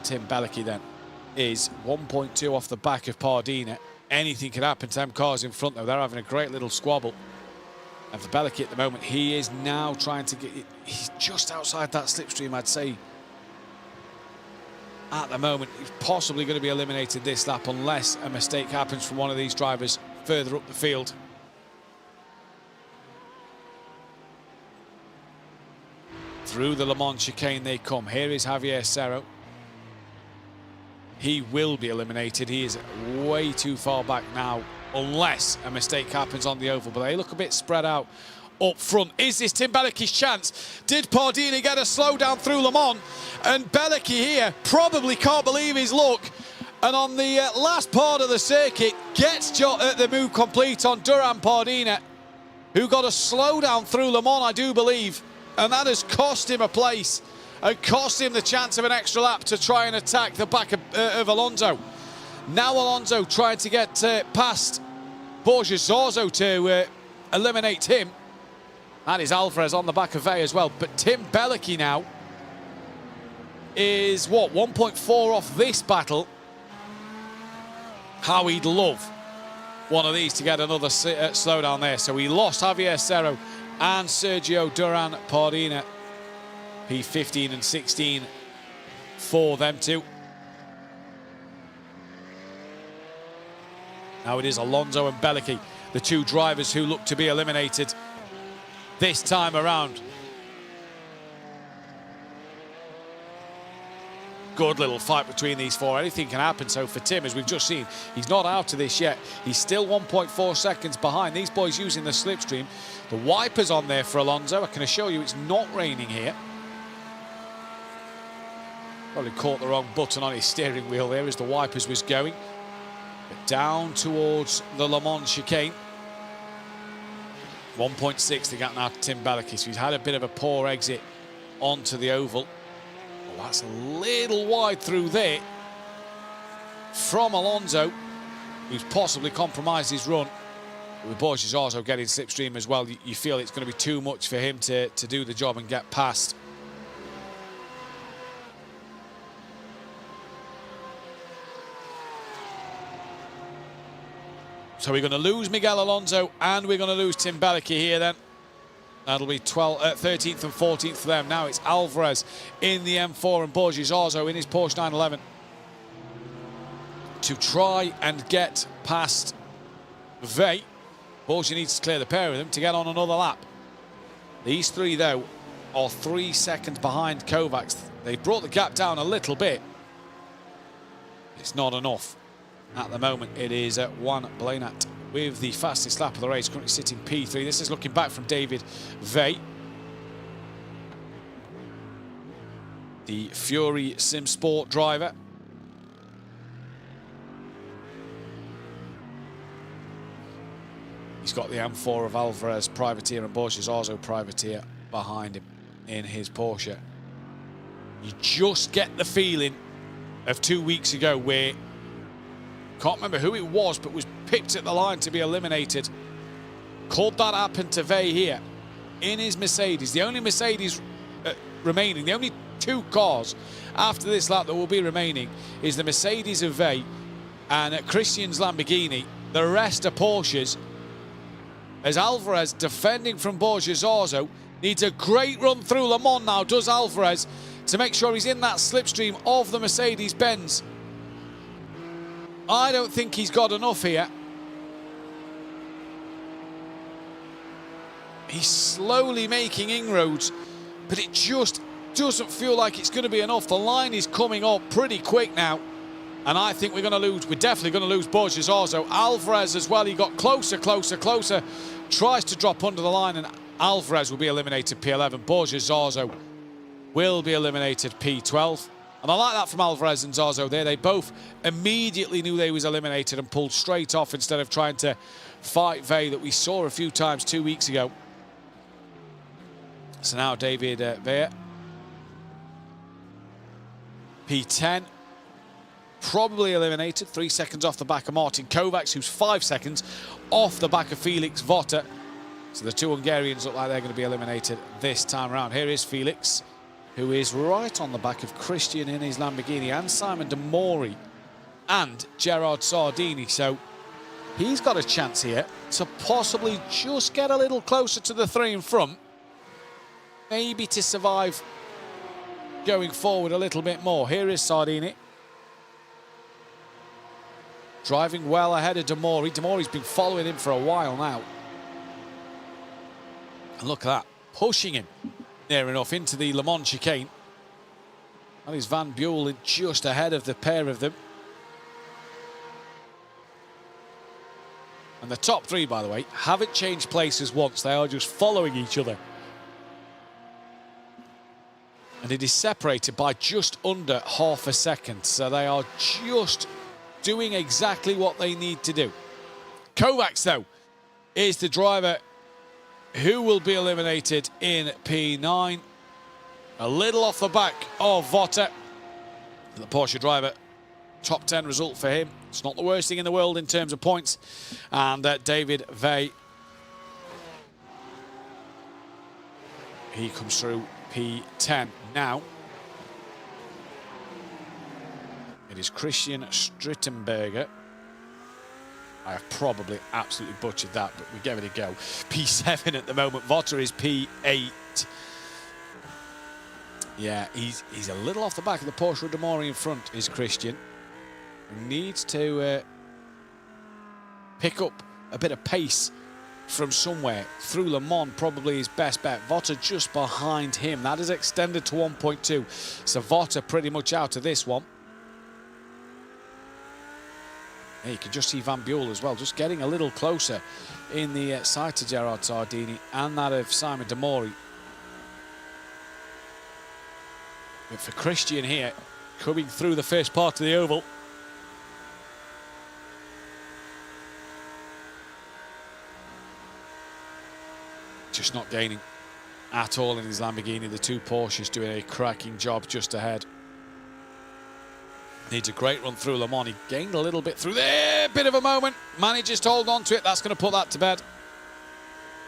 Tim Bellicke then is 1.2 off the back of Pardina. Anything can happen to them cars in front, though. They're having a great little squabble. And for Bellicke at the moment, he is now trying to get... He's just outside that slipstream, I'd say. At the moment, he's possibly going to be eliminated this lap unless a mistake happens from one of these drivers further up the field. Through the Le Mans chicane they come. Here is Javier Cerro. He will be eliminated. He is way too far back now unless a mistake happens on the oval. But they look a bit spread out up front. Is this Tim Bellicke's chance? Did Pardini get a slowdown through Le Mans? And Bellicke here probably can't believe his luck. And on the last part of the circuit, gets the move complete on Duran Pardina, who got a slowdown through Le Mans, I do believe. And that has cost him a place and cost him the chance of an extra lap to try and attack the back of Alonso. Now Alonso trying to get past Borges Orzo to eliminate him. That is Alvarez on the back of Vey as well. But Tim Bellicke now is, what, 1.4 off this battle. How he'd love one of these to get another slowdown there. So he lost Javier Cerro and Sergio Duran Pardina. P15 and 16 for them two. Now it is Alonso and Bellicke, the two drivers who look to be eliminated this time around. Good little fight between these four. Anything can happen. So for Tim, as we've just seen, he's not out of this yet. He's still 1.4 seconds behind. These boys using the slipstream. The wipers on there for Alonso. I can assure you it's not raining here. Probably caught the wrong button on his steering wheel there as the wipers was going. But down towards the Le Mans chicane. 1.6 the gap now to Tim Bellicke. So he's had a bit of a poor exit onto the oval. Oh, that's a little wide through there from Alonso, who's possibly compromised his run. With Borges also getting slipstream as well, you feel it's going to be too much for him to do the job and get past. So we're going to lose Miguel Alonso and we're going to lose Tim Bellicke here then. That'll be 13th and 14th for them. Now it's Alvarez in the M4 and Borges Orzo in his Porsche 911. to try and get past Vey. Borgia needs to clear the pair of them to get on another lap. These three, though, are 3 seconds behind Kovacs. They've brought the gap down a little bit. It's not enough. At the moment, it is Juan Blanat with the fastest lap of the race, currently sitting P3. This is looking back from David Vey. The Fury Sim Sport driver. He's got the M4 of Alvarez Privateer and Borges Arzo Privateer behind him in his Porsche. You just get the feeling of 2 weeks ago where, can't remember who it was, but was picked at the line to be eliminated. Could that happen to Vey here in his Mercedes? The only Mercedes remaining, the only 2 cars after this lap that will be remaining is the Mercedes of Vey and Christian's Lamborghini. The rest are Porsches. As Alvarez, defending from Borges Arzo, needs a great run through Le Mans now, does Alvarez, to make sure he's in that slipstream of the Mercedes-Benz. I don't think he's got enough here. He's slowly making inroads, but it just doesn't feel like it's going to be enough. The line is coming up pretty quick now, and I think we're going to lose. We're definitely going to lose Borges Arzo. Alvarez as well, he got closer, tries to drop under the line, and Alvarez will be eliminated P11. Borges Arzo will be eliminated P12. And I like that from Alvarez and Zarzo there. They both immediately knew they was eliminated and pulled straight off instead of trying to fight Vey that we saw a few times 2 weeks ago. So now David Vey, P10, probably eliminated, 3 seconds off the back of Martin Kovacs, who's 5 seconds off the back of Felix Votter. So the 2 Hungarians look like they're going to be eliminated this time around. Here is Felix, who is right on the back of Christian in his Lamborghini, and Simon De Mori and Gerard Sardini. So he's got a chance here to possibly just get a little closer to the 3 in front, maybe to survive going forward a little bit more. Here is Sardini, driving well ahead of De Mori. De Mori's been following him for a while now. And look at that, pushing him near enough into the Le Mans chicane. That is Van Buren just ahead of the pair of them. And the top 3, by the way, haven't changed places once. They are just following each other. And it is separated by just under half a second. So they are just doing exactly what they need to do. Kovacs, though, is the driver who will be eliminated in P9. A little off the back of Votter. The Porsche driver, top 10 result for him. It's not the worst thing in the world in terms of points. And David Vey, he comes through P10. Now, it is Christian Strittenberger. I have probably absolutely butchered that, but we gave it a go. P7 at the moment. Votter is P8. Yeah, he's a little off the back of the Porsche with De Mori in front, is Christian. He needs to pick up a bit of pace from somewhere. Through Le Mans, probably his best bet. Votter just behind him. That is extended to 1.2. So Votter pretty much out of this one. Yeah, you can just see Van Buren as well, just getting a little closer in the sight of Gerard Sardini and that of Simon De Mori. But for Christian here, coming through the first part of the oval. Just not gaining at all in his Lamborghini. The 2 Porsches doing a cracking job just ahead. Needs a great run through Le Mans. He gained a little bit through there. Bit of a moment. Manages to hold on to it. That's going to put that to bed.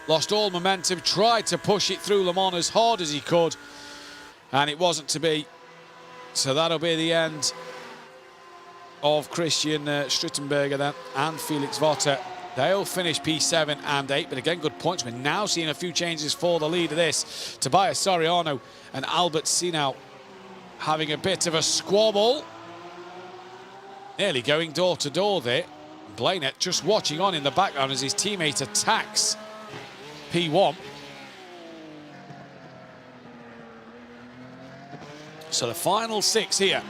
Lost all momentum. Tried to push it through Le Mans as hard as he could. And it wasn't to be. So that'll be the end of Christian Strittenberger then and Felix Votter. They'll finish P7 and 8. But again, good points. We're now seeing a few changes for the lead of this. Tobias Soriano and Albert Sinau having a bit of a squabble. Nearly going door to door there. Blanett just watching on in the background as his teammate attacks P1. So the final 6 here.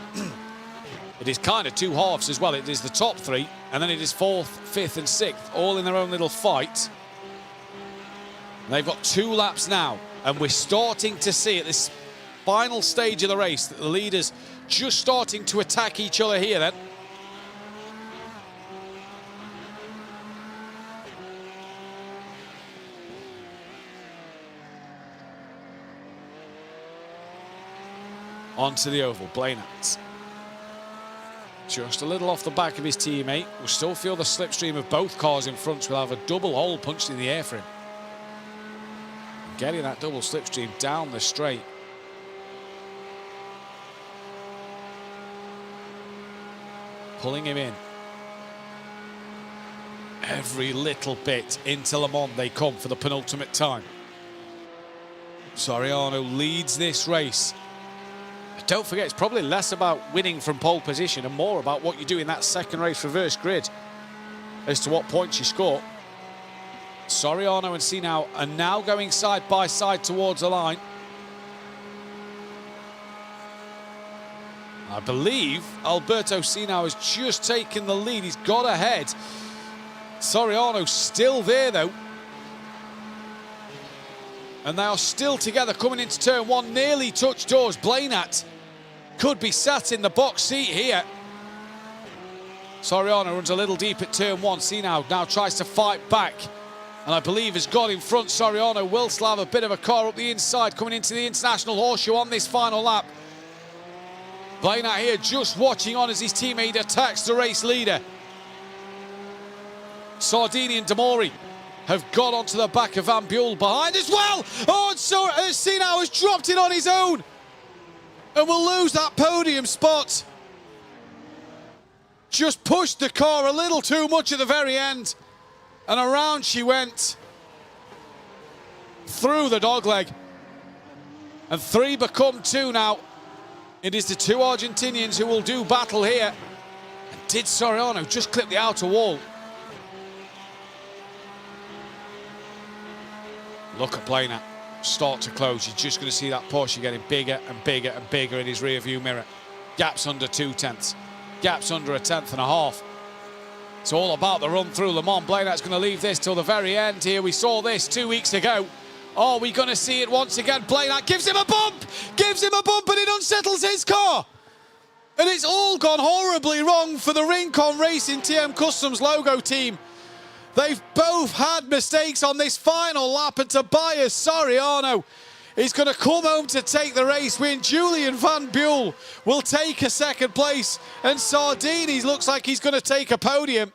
It is kind of 2 halves as well. It is the top 3, and then it is 4th, 5th, and 6th, all in their own little fight. And they've got 2 laps now, and we're starting to see at this final stage of the race that the leaders just starting to attack each other here then. Onto the oval, Blanett. Just a little off the back of his teammate. We'll still feel the slipstream of both cars in front. We'll have a double hole punched in the air for him. Getting that double slipstream down the straight. Pulling him in. Every little bit into Le Mans they come for the penultimate time. Soriano leads this race. Don't forget, it's probably less about winning from pole position and more about what you do in that second race reverse grid as to what points you score. Soriano and Sinau are now going side by side towards the line. I believe Alberto Sinau has just taken the lead. He's got ahead. Soriano still there, though. And they are still together coming into turn 1. Nearly touched doors. Blanett could be sat in the box seat here. Soriano runs a little deep at turn 1. Sinau now tries to fight back. And I believe has got in front. Soriano will still have a bit of a car up the inside coming into the International Horseshoe on this final lap. Blanett here just watching on as his teammate attacks the race leader. Sardini and Demori have got onto the back of Van Buell behind as well. Oh, and so Sinau has dropped it on his own and will lose that podium spot. Just pushed the car a little too much at the very end, and around she went through the dogleg. And 3 become 2 now. It is the 2 Argentinians who will do battle here. And did Soriano just clip the outer wall? Look at Blanett, start to close. You're just going to see that Porsche getting bigger and bigger and bigger in his rear view mirror. Gaps under 2/10, gaps under 1/10 and a half. It's all about the run through Le Mans. Blanett's going to leave this till the very end here. We saw this 2 weeks ago. Are we going to see it once again? Blanett gives him a bump, and it unsettles his car. And it's all gone horribly wrong for the Rincon Racing TM Customs logo team. They've both had mistakes on this final lap, and Tobias Soriano is going to come home to take the race win. Julian Van Buell will take a 2nd place, and Sardini looks like he's going to take a podium.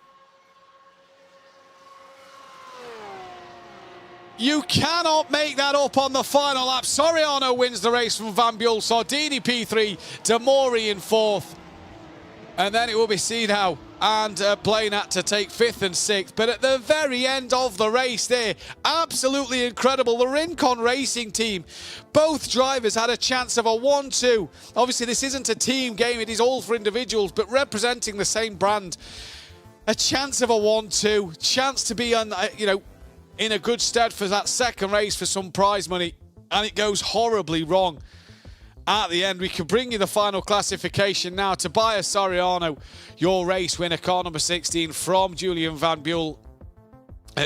You cannot make that up on the final lap. Soriano wins the race from Van Buell, Sardini P3, Demori in 4th. And then it will be Sinau and Blanett to take 5th and 6th. But at the very end of the race there, absolutely incredible. The Rincon Racing team, both drivers had a chance of a 1-2. Obviously, this isn't a team game. It is all for individuals, but representing the same brand. A chance of a 1-2, chance to be on, in a good stead for that 2nd race for some prize money. And it goes horribly wrong. At the end, we can bring you the final classification now. Tobias Soriano, your race winner, car number 16 from Julian Van Buell.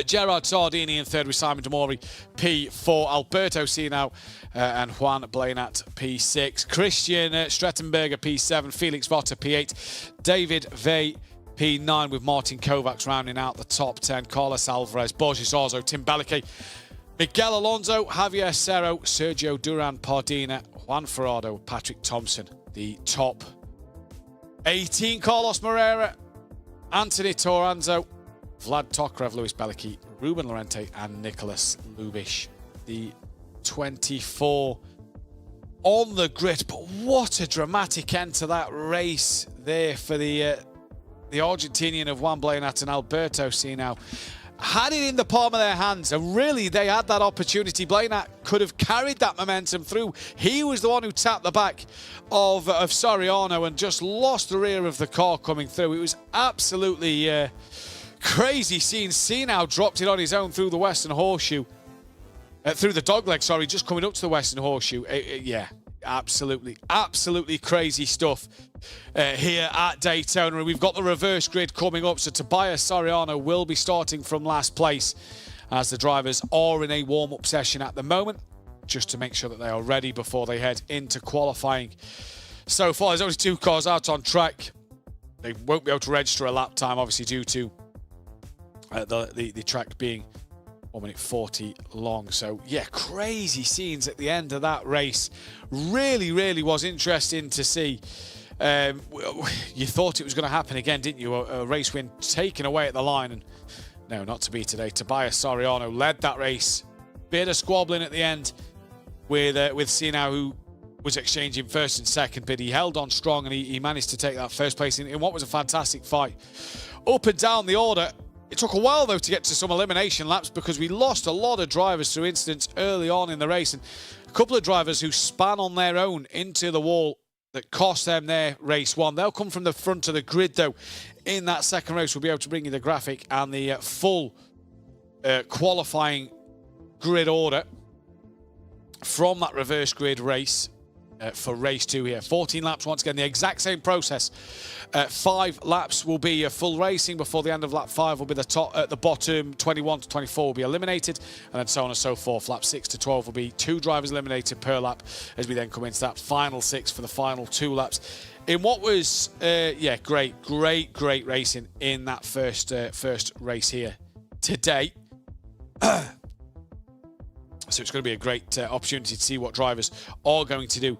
Gerard Sardini in 3rd with Simon Demori, P4. Alberto Sinau and Juan Blanett, P6. Christian Strettenberger, P7. Felix Votter, P8. David Vey, P9 with Martin Kovacs rounding out the top 10. Carlos Alvarez, Borges Orzo, Tim Beliche, Miguel Alonso, Javier Cerro, Sergio Duran Pardina, Juan Ferrado, Patrick Thompson. The top 18, Carlos Moreira, Anthony Toranzo, Vlad Tokrev, Luis Belichi, Ruben Lorente, and Nicholas Lubish. The 24 on the grid. But what a dramatic end to that race there for the Argentinian of Juan Blanett and Alberto Sinau. had it in the palm of their hands, and really they had that opportunity. Blanat could have carried that momentum through. He was the one who tapped the back of Soriano and just lost the rear of the car coming through. It was absolutely crazy seeing Sinau dropped it on his own through the Western Horseshoe. Through the dogleg, sorry, just coming up to the Western Horseshoe. Yeah, absolutely crazy stuff here at Daytona. And we've got the reverse grid coming up, so Tobias Soriano will be starting from last place as the drivers are in a warm-up session at the moment, just to make sure that they are ready before they head into qualifying. So far, there's only 2 cars out on track. They won't be able to register a lap time, obviously, due to the track being 1:40 long. So yeah, crazy scenes at the end of that race. Really was interesting to see. You thought it was going to happen again, didn't you? A race win taken away at the line, and no, not to be today. Tobias Soriano led that race. Bit of squabbling at the end with Sinau, who was exchanging first and second, but he held on strong and he managed to take that first place in what was a fantastic fight. Up and down the order. It took a while, though, to get to some elimination laps because we lost a lot of drivers through incidents early on in the race, and a couple of drivers who span on their own into the wall that cost them their race one. They'll come from the front of the grid, though, in that second race. We'll be able to bring you the graphic and the full qualifying grid order from that reverse grid race. For race 2 here. 14 laps once again, the exact same process. 5 laps will be full racing before the end of lap 5 will be the top at the bottom. 21 to 24 will be eliminated, and then so on and so forth. Lap 6 to 12 will be 2 drivers eliminated per lap as we then come into that final 6 for the final 2 laps. In what was yeah, great racing in that first race here today. So it's going to be a great opportunity to see what drivers are going to do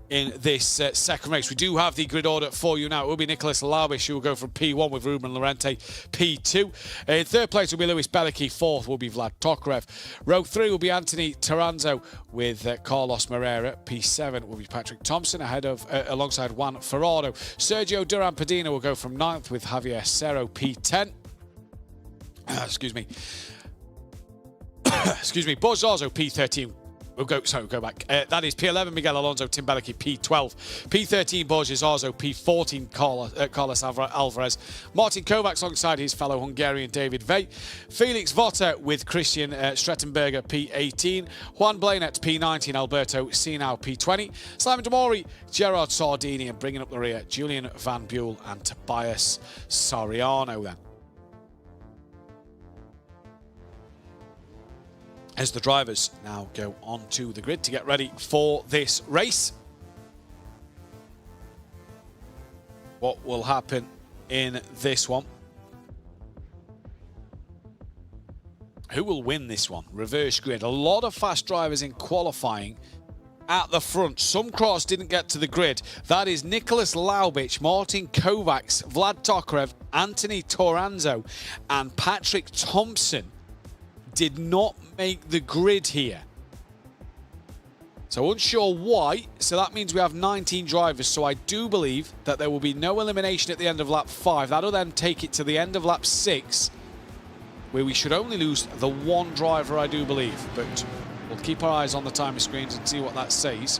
in this second race. We do have the grid order for you now. It will be Nicholas Laubish, who will go from P1 with Ruben Lorente, P2. In third place will be Lewis Belicky. Fourth will be Vlad Tokarev. Row 3 will be Anthony Taranzo with Carlos Moreira. P7 will be Patrick Thompson ahead of alongside Juan Ferraro. Sergio Duran Padina will go from 9th with Javier Cerro, P10. Excuse me. Buzz Zarzo, P13. We'll go back. That is P11, Miguel Alonso, Tim Belicky, P12. P13, Borges Zarzo, P14, Carlos Alvarez. Martin Kovacs alongside his fellow Hungarian David Vey. Felix Votter with Christian Strettenberger, P18. Juan Blanet, P19, Alberto Sinau, P20. Simon Demori, Gerard Sardini, and bringing up the rear, Julian Van Buel and Tobias Soriano then. As the drivers now go onto the grid to get ready for this race. What will happen in this one? Who will win this one? Reverse grid. A lot of fast drivers in qualifying at the front. Some cars didn't get to the grid. That is Nicholas Laubich, Martin Kovacs, Vlad Tokarev, Anthony Toranzo, and Patrick Thompson did not make the grid here. So unsure why. So that means we have 19 drivers. So I do believe that there will be no elimination at the end of lap 5. That'll then take it to the end of lap 6, where we should only lose the 1 driver, I do believe. But we'll keep our eyes on the timer screens and see what that says.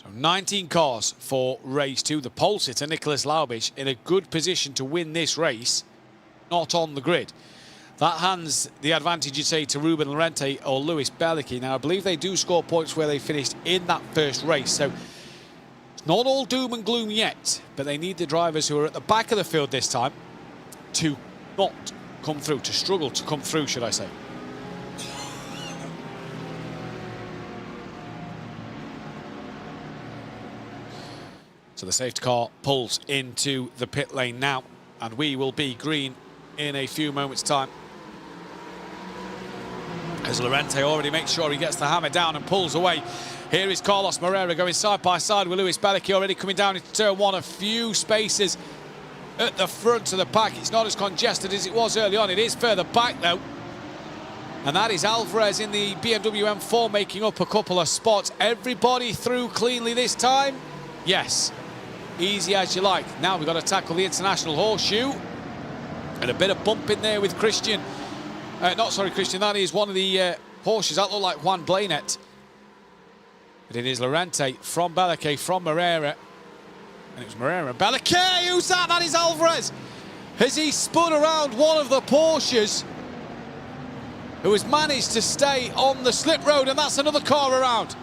So 19 cars for race 2. The pole sitter, Nicholas Laubich, in a good position to win this race, not on the grid. That hands the advantage, you'd say, to Ruben Lorente or Lewis Belicky. Now, I believe they do score points where they finished in that first race. So it's not all doom and gloom yet, but they need the drivers who are at the back of the field this time to not come through, to struggle to come through, should I say. So the safety car pulls into the pit lane now, and we will be green in a few moments' time. As Lorente already makes sure he gets the hammer down and pulls away. Here is Carlos Moreira going side by side with Lewis Belicky, already coming down into turn 1. A few spaces at the front of the pack. It's not as congested as it was early on. It is further back, though. And that is Alvarez in the BMW M4 making up a couple of spots. Everybody through cleanly this time? Yes. easy as you like. Now we've got to tackle the international horseshoe. And a bit of bump in there with Christian. Christian, that is one of the Porsches. That looked like Juan Blanet. But it is Lorente from Bellique, from Moreira. And it was Moreira. Bellique, who's that? That is Alvarez. Has he spun around one of the Porsches, who has managed to stay on the slip road, and that's another car around.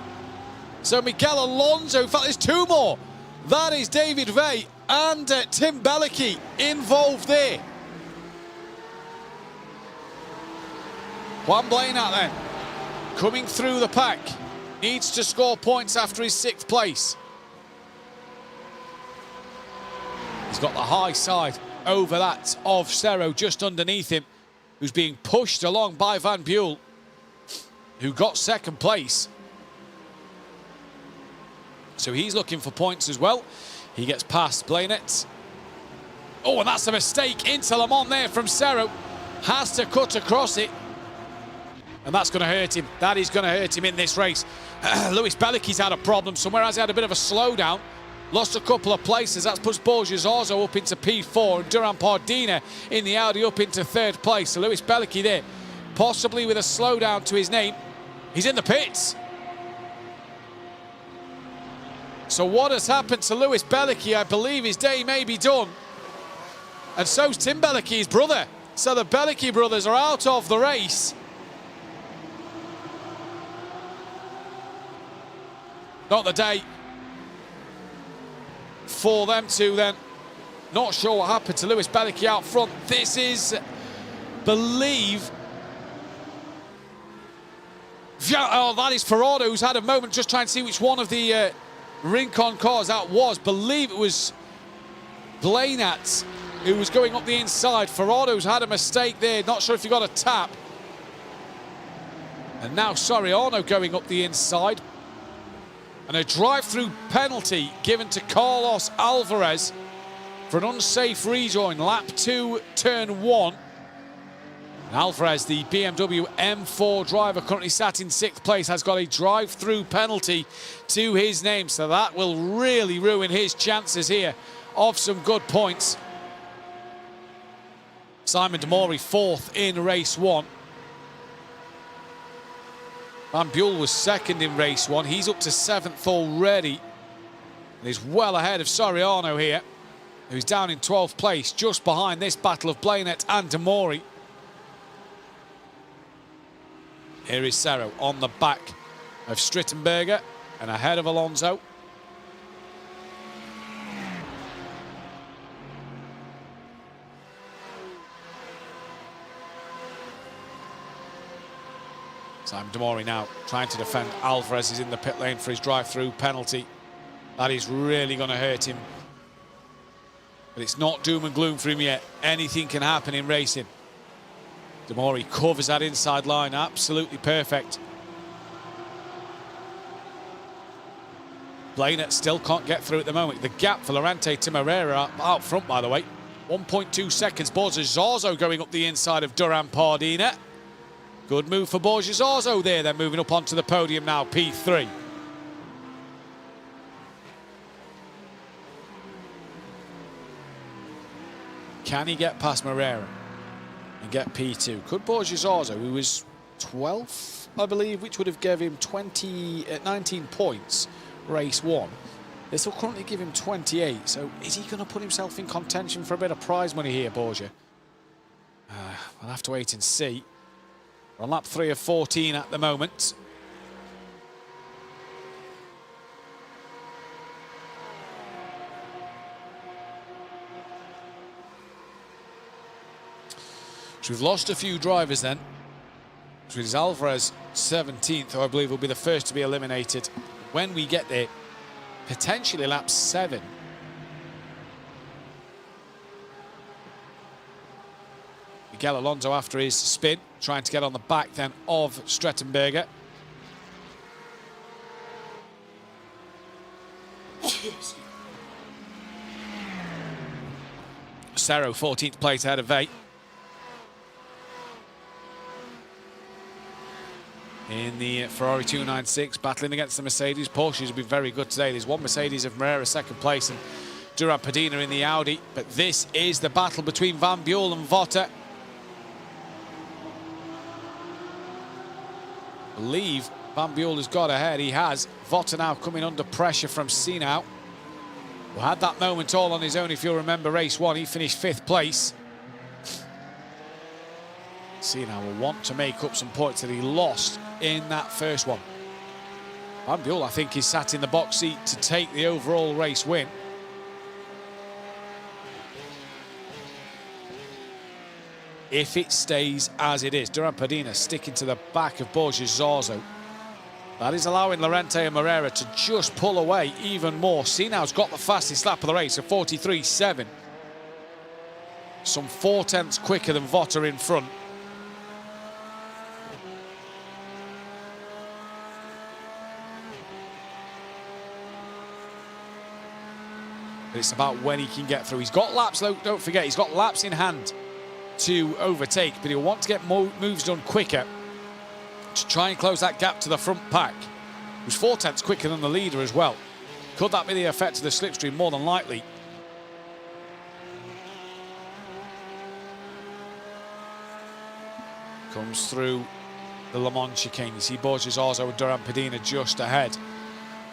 So Miguel Alonso, in fact, there's two more. That is David Vey and Tim Bellique involved there. Juan Blainat then, coming through the pack, needs to score points after his 6th place. He's got the high side over that of Serro just underneath him, who's being pushed along by Van Buel, who got 2nd place. So he's looking for points as well. He gets past Blainat. Oh, and that's a mistake into Le Mans there from Serro. Has to cut across it. And that's going to hurt him. That is going to hurt him in this race. Lewis Bellicke's had a problem somewhere, as he had a bit of a slowdown. Lost a couple of places. That puts Borja Zorzo up into P4 and Duran Pardina in the Audi up into 3rd place. So Lewis Bellicke there, possibly with a slowdown to his name. He's in the pits. So what has happened to Lewis Bellicke? I believe his day may be done. And so's Tim Bellicke, his brother. So the Bellicke brothers are out of the race. Not the day for them two then. Not sure what happened to Lewis Bellicke out front. This is, believe... Oh, that is Ferrado, who's had a moment just trying to see which one of the Rincon cars that was. Believe it was Blainat who was going up the inside. Ferrado's had a mistake there. Not sure if he got a tap. And now Soriano going up the inside. And a drive-through penalty given to Carlos Alvarez for an unsafe rejoin. Lap 2, turn 1. And Alvarez, the BMW M4 driver, currently sat in 6th place, has got a drive-through penalty to his name. So that will really ruin his chances here of some good points. Simon Demori 4th in race 1. Van Buel was 2nd in race 1. He's up to 7th already. And he's well ahead of Soriano here, who's down in 12th place, just behind this battle of Blainat and Demori. Here is Serro on the back of Strittenberger and ahead of Alonso. Simon Demori now trying to defend Alvarez. Is in the pit lane for his drive-through penalty. That is really going to hurt him. But it's not doom and gloom for him yet. Anything can happen in racing. Demori covers that inside line, absolutely perfect. Blainat still can't get through at the moment. The gap for Lorente to Moreira out front, by the way. 1.2 seconds. Borja Zorzo going up the inside of Duran Pardina. Good move for Borja Zorzo there. They're moving up onto the podium now, P3. Can he get past Moreira and get P2? Could Borja Zorzo, who was 12th, I believe, which would have given him 19 points, race 1. This will currently give him 28. So is he going to put himself in contention for a bit of prize money here, Borja? We'll have to wait and see. We're on lap 3 of 14 at the moment. So we've lost a few drivers then. So it is Alvarez 17th, who I believe will be the first to be eliminated when we get there, potentially lap 7. Miguel Alonso after his spin, trying to get on the back then of Strettenberger. Serro 14th place ahead of Vey. In the Ferrari 296, battling against the Mercedes. Porsches have been very good today. There's one Mercedes of Moreira 2nd place, and Durand Padina in the Audi, but this is the battle between Van Buel and Votter. I believe Van Buel has got ahead. He has. Votter now coming under pressure from Sinau, who had that moment all on his own. If you'll remember race 1, he finished 5th place. Sinau will want to make up some points that he lost in that first one. Van Buel, I think, is sat in the box seat to take the overall race win. If it stays as it is. Durand Padina sticking to the back of Borges Zarzo. That is allowing Lorente and Moreira to just pull away even more. Sinau's got the fastest lap of the race, a 43.7. Some 0.4 quicker than Votter in front. But it's about when he can get through. He's got laps, though, don't forget, he's got laps in hand to overtake, but he'll want to get moves done quicker to try and close that gap to the front pack, who's 0.4 quicker than the leader as well. Could that be the effect of the slipstream? More than likely. Comes through the Le Mans chicane. You see Borges Zarzo and Durand Padina just ahead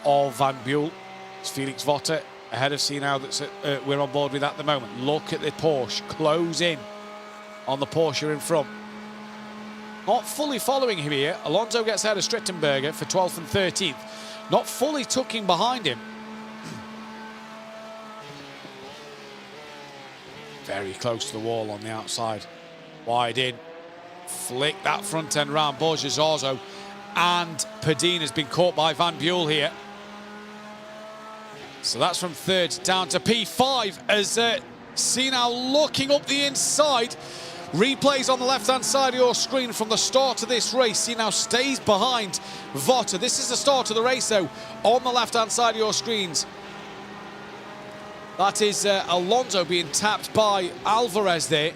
of Van Buel. It's Felix Votter ahead of Sinau that's we're on board with at the moment. Look at the Porsche close in on the Porsche in front. Not fully following him here. Alonso gets ahead of Strittenberger for 12th and 13th. Not fully tucking behind him. Very close to the wall on the outside. Wide in. Flick that front end round. Borges Zarzo and Padina has been caught by Van Buel here. So that's from 3rd down to P5 as Sinau looking up the inside. Replays on the left-hand side of your screen from the start of this race. Sinau stays behind Votter. This is the start of the race, though, on the left-hand side of your screens. That is Alonso being tapped by Alvarez there.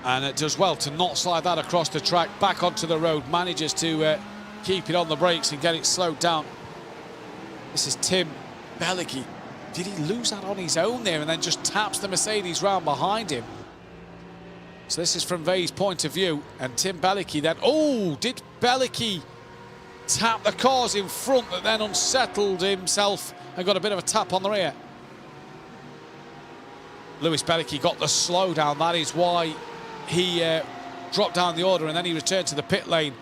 And it does well to not slide that across the track, back onto the road. Manages to keep it on the brakes and get it slowed down. This is Tim Bellicki. Did he lose that on his own there and then just taps the Mercedes round behind him? So this is from Vey's point of view, and Tim Bellicki then, oh, did Bellicki tap the cars in front that then unsettled himself and got a bit of a tap on the rear? Lewis Bellicki got the slowdown. That is why he dropped down the order, and then he returned to the pit lane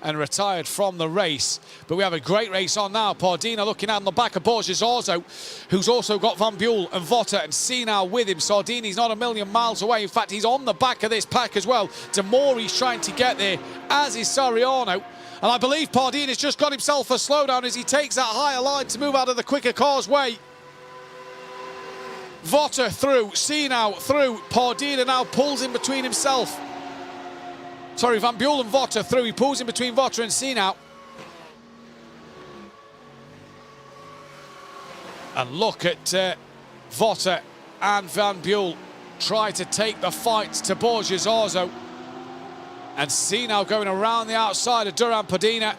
and retired from the race. But we have a great race on now. Pardina looking out on the back of Borges Zarzo, who's also got Van Buel and Votter and Sinau with him. Sardini's not a million miles away. In fact, he's on the back of this pack as well. Demori's trying to get there, as is Soriano. And I believe Pardina's just got himself a slowdown as he takes that higher line to move out of the quicker car's way. Votter through, Sinau through. Pardina now pulls in between himself. Sorry, Van Buel and Votter through. He pulls in between Votter and Sinau. And look at Votter and Van Buel try to take the fight to Borges Zarzo. And Sinau going around the outside of Durand Padina.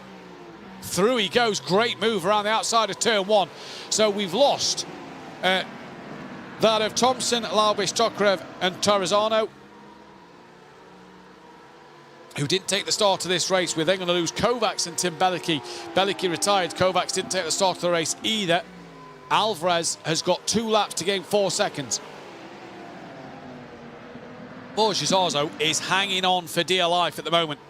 Through he goes. Great move around the outside of turn 1. So we've lost that of Thompson, Laubish, Tokarev and Tarazano, who didn't take the start of this race. We're then going to lose Kovacs and Tim Bellicki. Bellicki retired. Kovacs didn't take the start of the race either. Alvarez has got 2 laps to gain 4 seconds. Borges Zarzo is hanging on for dear life at the moment.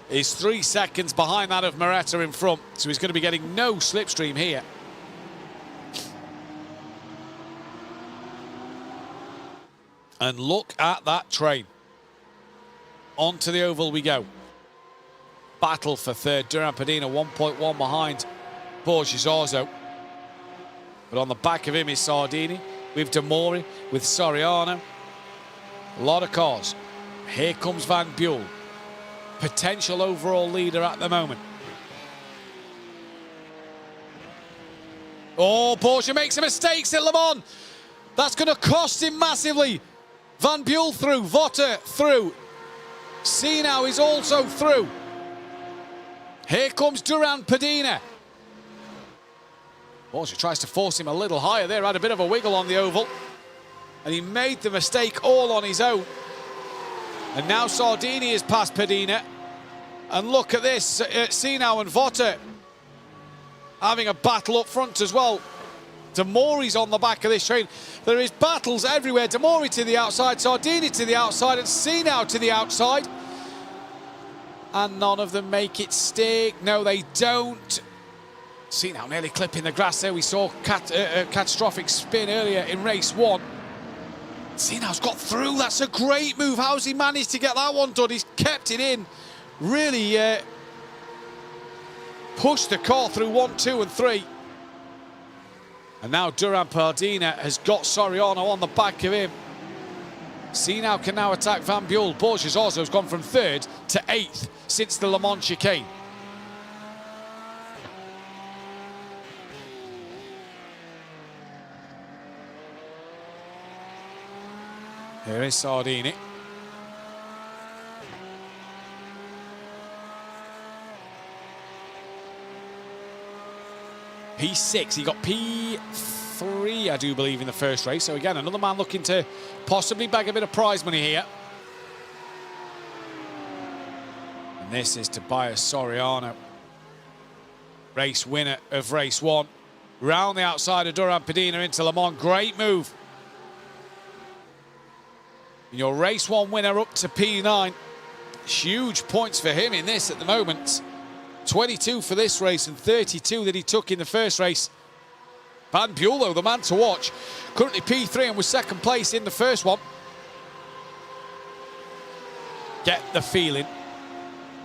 He's 3 seconds behind that of Moretta in front, so he's going to be getting no slipstream here. And look at that train. Onto the oval we go. Battle for 3rd. Durand Padina 1.1 behind Borges Zarzo. But on the back of him is Sardini, with Demori, with Soriano. A lot of cars. Here comes Van Buel. Potential overall leader at the moment. Oh, Porsche makes a mistake at Le Mans. That's going to cost him massively. Van Buel through, Votter through. Sinau is also through. Here comes Durand Padina. Borgia tries to force him a little higher there, had a bit of a wiggle on the oval. And he made the mistake all on his own. And now Sardini is past Padina. And look at this, Sinau and Votter having a battle up front as well. Demori's on the back of this train. There is battles everywhere. Demori to the outside, Sardini to the outside, and Sinau to the outside. And none of them make it stick. No, they don't. Sinau nearly clipping the grass there. We saw catastrophic spin earlier in race 1. Sinau's got through. That's a great move. How's he managed to get that one done? He's kept it in. Really pushed the car through 1, 2 and 3. And now Duran Pardina has got Soriano on the back of him. Sinau can now attack Van Buell. Borges also has gone from 3rd to 8th since the Le Mans chicane. Here is Sardini. P6, he got P3, I do believe, in the first race. So again, another man looking to possibly bag a bit of prize money here. And this is Tobias Soriano, race winner of race 1. Round the outside of Duran Padina into Le Mans. Great move. And your race 1 winner up to P9. Huge points for him in this at the moment. 22 for this race and 32 that he took in the first race. Van Buell, though, the man to watch. Currently P3 and was 2nd place in the first one. Get the feeling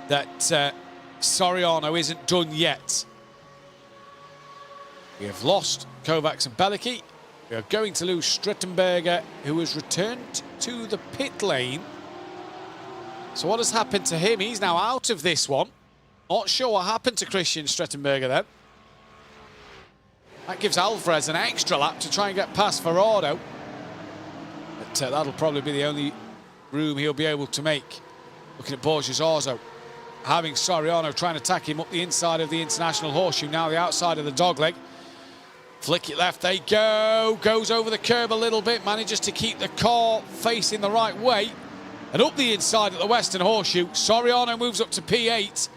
that Soriano isn't done yet. We have lost Kovacs and Belicki. We are going to lose Strittenberger, who has returned to the pit lane. So what has happened to him? He's now out of this one. Not sure what happened to Christian Strettenberger then. That gives Alvarez an extra lap to try and get past Ferrado. But that'll probably be the only room he'll be able to make. Looking at Borges Orzo, having Soriano trying to attack him up the inside of the International Horseshoe, now the outside of the dogleg. Flick it left, they go. Goes over the curb a little bit, manages to keep the car facing the right way. And up the inside of the Western Horseshoe, Soriano moves up to P8.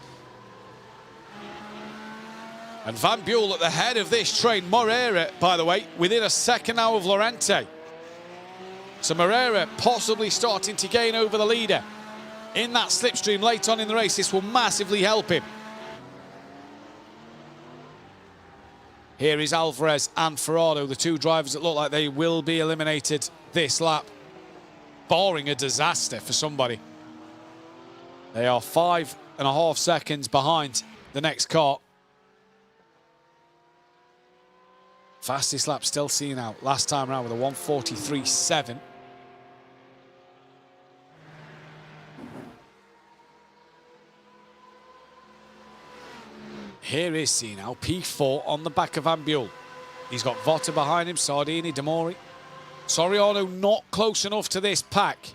And Van Buell at the head of this train. Moreira, by the way, within a second now of Lorente. So Moreira possibly starting to gain over the leader in that slipstream late on in the race. This will massively help him. Here is Alvarez and Ferrado, the two drivers that look like they will be eliminated this lap, barring a disaster for somebody. They are 5.5 seconds behind the next car. Fastest lap still seen out last time around with a 1:43.7. Here is Sinau, P4 on the back of Van Buell. He's got Votter behind him, Sardini, Demori. Soriano not close enough to this pack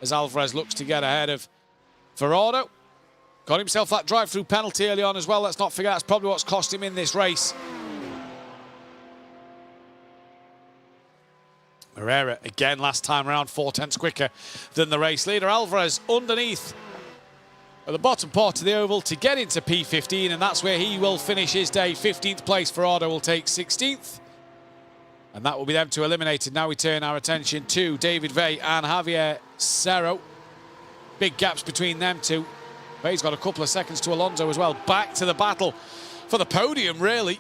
as Alvarez looks to get ahead of Ferrado. Got himself that drive-through penalty early on as well. Let's not forget that's probably what's cost him in this race. Moreira, again, last time around, 4/10 quicker than the race leader. Alvarez underneath at the bottom part of the oval to get into P15, and that's where he will finish his day. 15th place, Ferrado will take 16th. And that will be them two eliminated. Now we turn our attention to David Vey and Javier Cerro. Big gaps between them two. Vey's got a couple of seconds to Alonso as well. Back to the battle for the podium, really.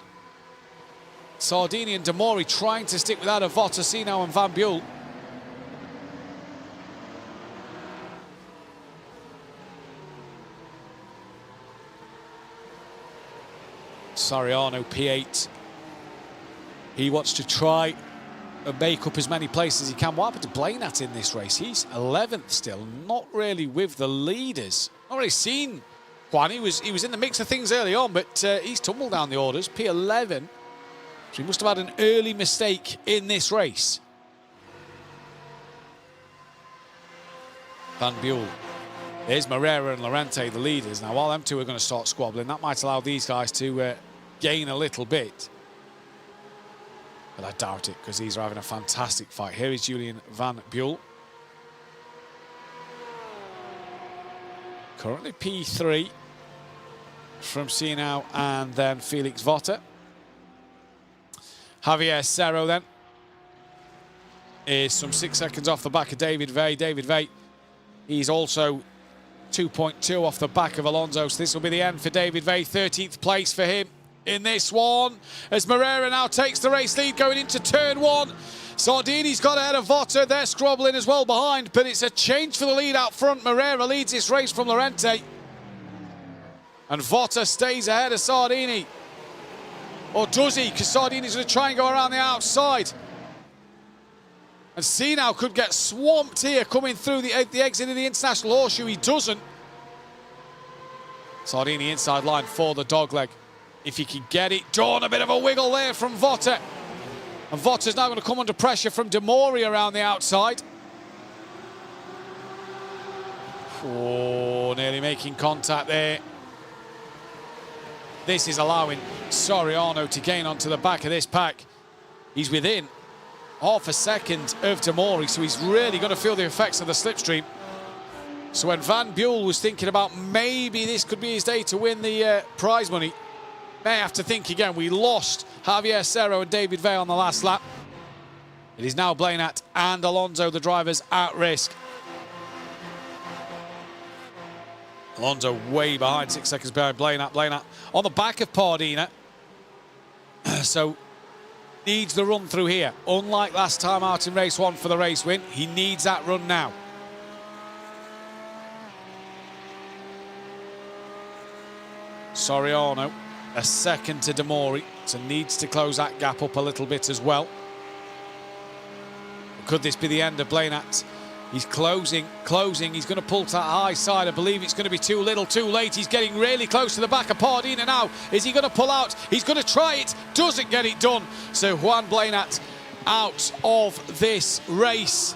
Sardini and Demori trying to stick without a Vottosino and Van Buell. Soriano, P8. He wants to try and make up as many places as he can. What happened to Blainat in this race? He's 11th still, not really with the leaders. Not really seen Juan. He was in the mix of things early on, but he's tumbled down the orders. P11. So he must have had an early mistake in this race. Van Buell. There's Moreira and Lorente, the leaders. Now, while them two are going to start squabbling, that might allow these guys to gain a little bit. But I doubt it, because these are having a fantastic fight. Here is Julian Van Buel. Currently P3 from Sinau, and then Felix Votter. Javier Cerro then is some 6 seconds off the back of David Vey. David Vey, he's also 2.2 off the back of Alonso. So this will be the end for David Vey. 13th place for him in this one, as Moreira now takes the race lead going into turn 1. Sardini's got ahead of Votter. They're scrobbling as well behind, but it's a change for the lead out front. Moreira leads this race from Lorente. And Votter stays ahead of Sardini. Or does he? Because Sardini's going to try and go around the outside. And Sinau could get swamped here coming through the exit of the International Horseshoe. He doesn't. Sardini inside line for the dogleg. If he can get it done, a bit of a wiggle there from Votter. And Votter's now going to come under pressure from De Mori around the outside. Oh, nearly making contact there. This is allowing Soriano to gain onto the back of this pack. He's within half a second of De Mori, so he's really going to feel the effects of the slipstream. So when Van Buel was thinking about maybe this could be his day to win the prize money, may have to think again. We lost Javier Cerro and David Vey on the last lap. It is now Blainat and Alonso, the drivers, at risk. Alonso way behind, 6 seconds behind Blainat. Blainat on the back of Pardina. So needs the run through here. Unlike last time out in race 1 for the race win, he needs that run now. Soriano, a second to De Mori, so needs to close that gap up a little bit as well. Could this be the end of Blainat? He's closing. He's going to pull to that high side. I believe it's going to be too little, too late. He's getting really close to the back of Pardina now. Is he going to pull out? He's going to try it. Doesn't get it done. So Juan Blainat out of this race.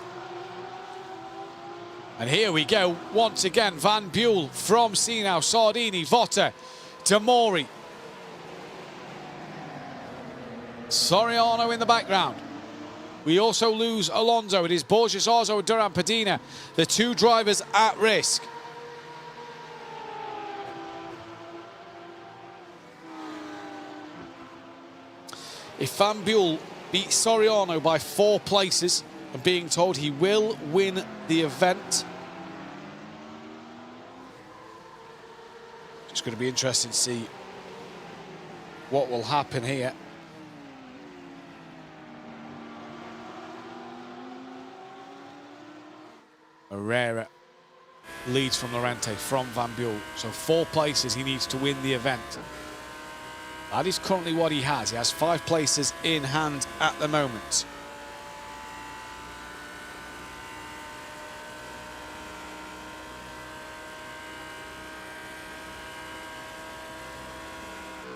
And here we go. Once again, Van Buel from Sinau, Sardini, Votter, De Mori. Soriano in the background. We also lose Alonso. It is Borges Arzo and Duran Padina, the two drivers at risk. If Van Buel beats Soriano by 4 places, and being told he will win the event, it's going to be interesting to see what will happen here. Herrera leads from Lorente, from Van Buel. So 4 places he needs to win the event. That is currently what he has. He has 5 places in hand at the moment.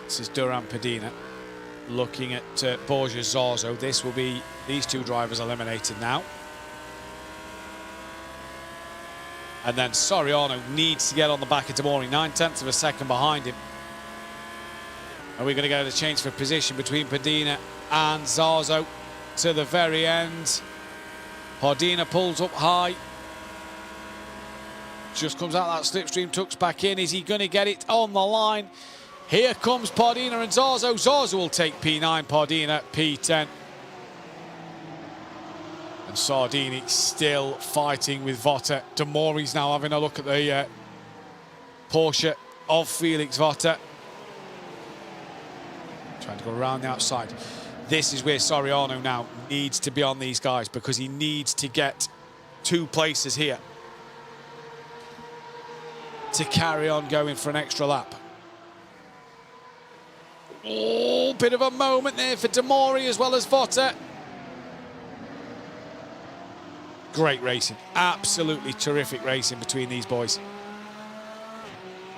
This is Duran Padina looking at Borges Zarzo. This will be these 2 drivers eliminated now. And then Soriano needs to get on the back of De Mori, 9/10 of a second behind him. And we're going to get a change for position between Padina and Zarzo to the very end. Pardina pulls up high. Just comes out that slipstream, tucks back in. Is he going to get it on the line? Here comes Pardina and Zarzo. Zarzo will take P9, Pardina P10. And Sardini still fighting with Votter. De Mori's now having a look at the Porsche of Felix Votter. Trying to go around the outside. This is where Soriano now needs to be on these guys, because he needs to get 2 places here to carry on going for an extra lap. Oh, bit of a moment there for De Mori as well as Votter. Great racing, absolutely terrific racing between these boys.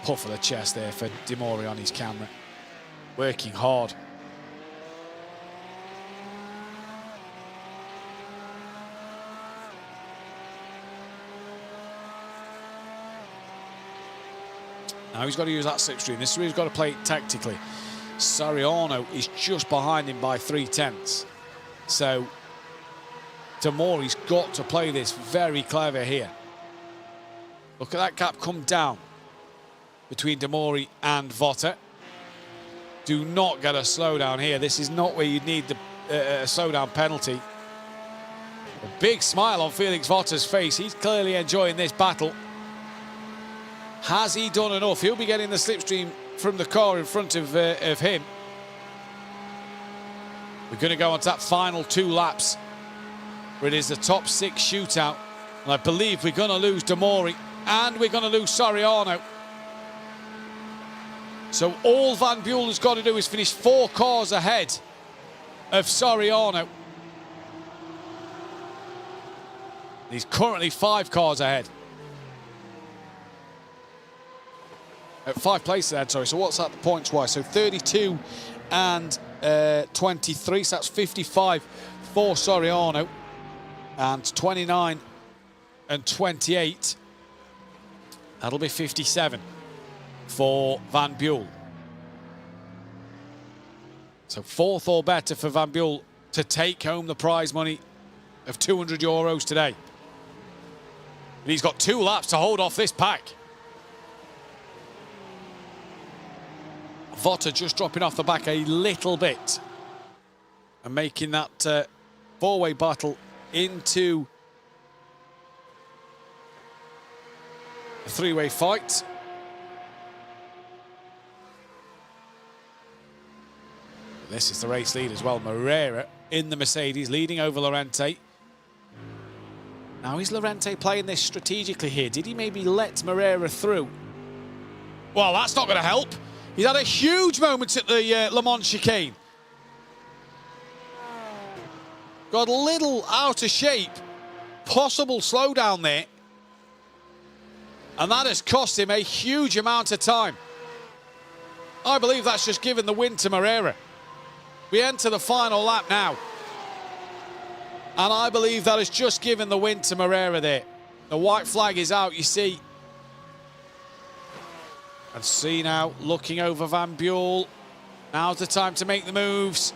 Puff of the chest there for De Mori on his camera. Working hard. Now he's got to use that slipstream. This is where he's got to play it tactically. Soriano is just behind him by 3/10. So Demori's got to play this very clever here. Look at that gap come down between Demori and Votter. Do not get a slowdown here. This is not where you need the slowdown penalty. A big smile on Felix Votter's face. He's clearly enjoying this battle. Has he done enough? He'll be getting the slipstream from the car in front of him. We're going to go on to that final 2 laps, where it is the top 6 shootout. And I believe we're going to lose Demori and we're going to lose Soriano. So all Van Buel has got to do is finish 4 cars ahead of Soriano. He's currently 5 cars ahead. 5 places ahead, sorry. So what's that points-wise? So 32 and 23. So that's 55 for Soriano. And 29 and 28. That'll be 57 for Van Buel. So 4th or better for Van Buel to take home the prize money of €200 today. But he's got 2 laps to hold off this pack. Votter just dropping off the back a little bit and making that 4-way battle into a 3-way fight. This is the race lead as well. Moreira in the Mercedes, leading over Lorente. Now, is Lorente playing this strategically here? Did he maybe let Moreira through? Well, that's not going to help. He's had a huge moment at the Le Mans chicane. Got a little out of shape. Possible slowdown there. And that has cost him a huge amount of time. I believe that's just given the win to Moreira. We enter the final lap now. And I believe that has just given the win to Moreira there. The white flag is out, you see. And see now, looking over Van Buel. Now's the time to make the moves.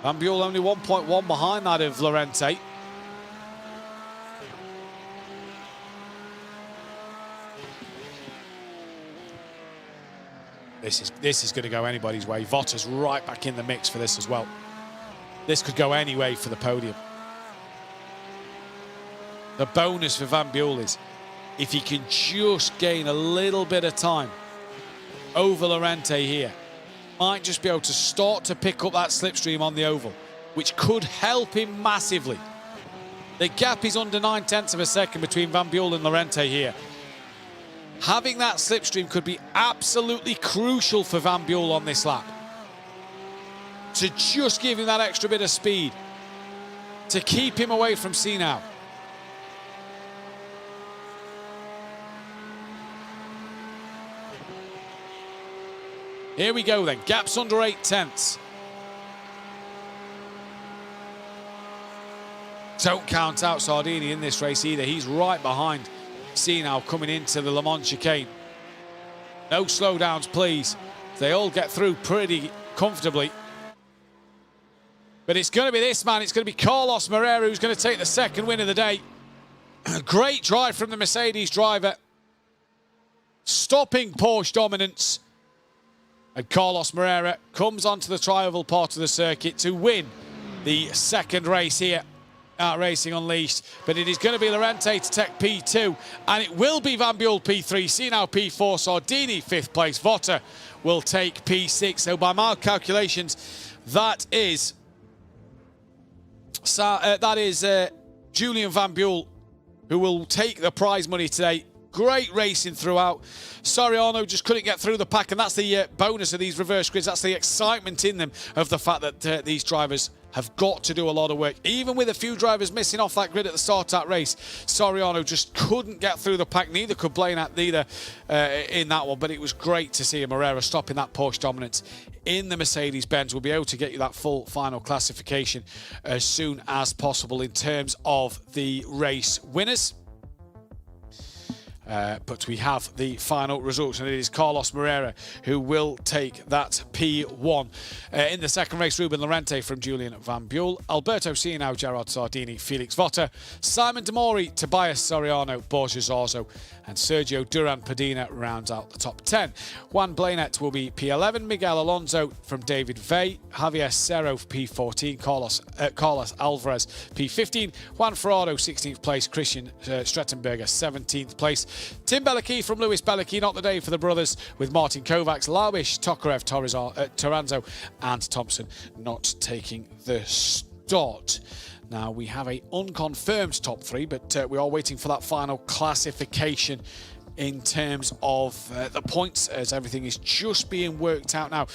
Van Buel only 1.1 behind that of Lorente. This is going to go anybody's way. Votter's right back in the mix for this as well. This could go any way for the podium. The bonus for Van Buel is if he can just gain a little bit of time over Lorente here, might just be able to start to pick up that slipstream on the oval, which could help him massively. The gap is under 9/10 of a second between Van Buel and Lorente here. Having that slipstream could be absolutely crucial for Van Buel on this lap. To just give him that extra bit of speed, to keep him away from Sinau. Here we go then, gaps under 8/10. Don't count out Sardini in this race either. He's right behind Sinau coming into the Le Mans chicane. No slowdowns, please. They all get through pretty comfortably. But it's going to be this man. It's going to be Carlos Moreira who's going to take the 2nd win of the day. Great drive from the Mercedes driver. Stopping Porsche dominance. And Carlos Moreira comes onto the tri-oval part of the circuit to win the 2nd race here at Racing Unleashed. But it is going to be Lorente to take P2, and it will be Van Buel P3, Sinau P4, Sardini 5th place, Votter will take P6. So by my calculations, that is Julian Van Buel who will take the prize money today. Great racing throughout. Soriano just couldn't get through the pack, and that's the bonus of these reverse grids. That's the excitement in them of the fact that these drivers have got to do a lot of work. Even with a few drivers missing off that grid at the start of that race, Soriano just couldn't get through the pack. Neither could Blainat in that one, but it was great to see Moreira stopping that Porsche dominance in the Mercedes-Benz. We'll be able to get you that full final classification as soon as possible in terms of the race winners. but we have the final results, and it is Carlos Moreira who will take that P1. In the second race, Ruben Lorente from Julian Van Buell, Alberto Cianau, Gerard Sardini, Felix Votta, Simon Demori, Tobias Soriano, Borja Zorzo, and Sergio Duran Padina rounds out the top 10. Juan Blainette will be P11, Miguel Alonso from David Vey, Javier Cerro P14, Carlos Alvarez P15, Juan Ferraro 16th place, Christian Strettenberger 17th place, Tim Bellachy from Lewis Bellachy, not the day for the brothers, with Martin Kovacs, Laubish, Tokarev, Toranzo and Thompson not taking the start. Now, we have a unconfirmed top 3, but we are waiting for that final classification in terms of the points, as everything is just being worked out now.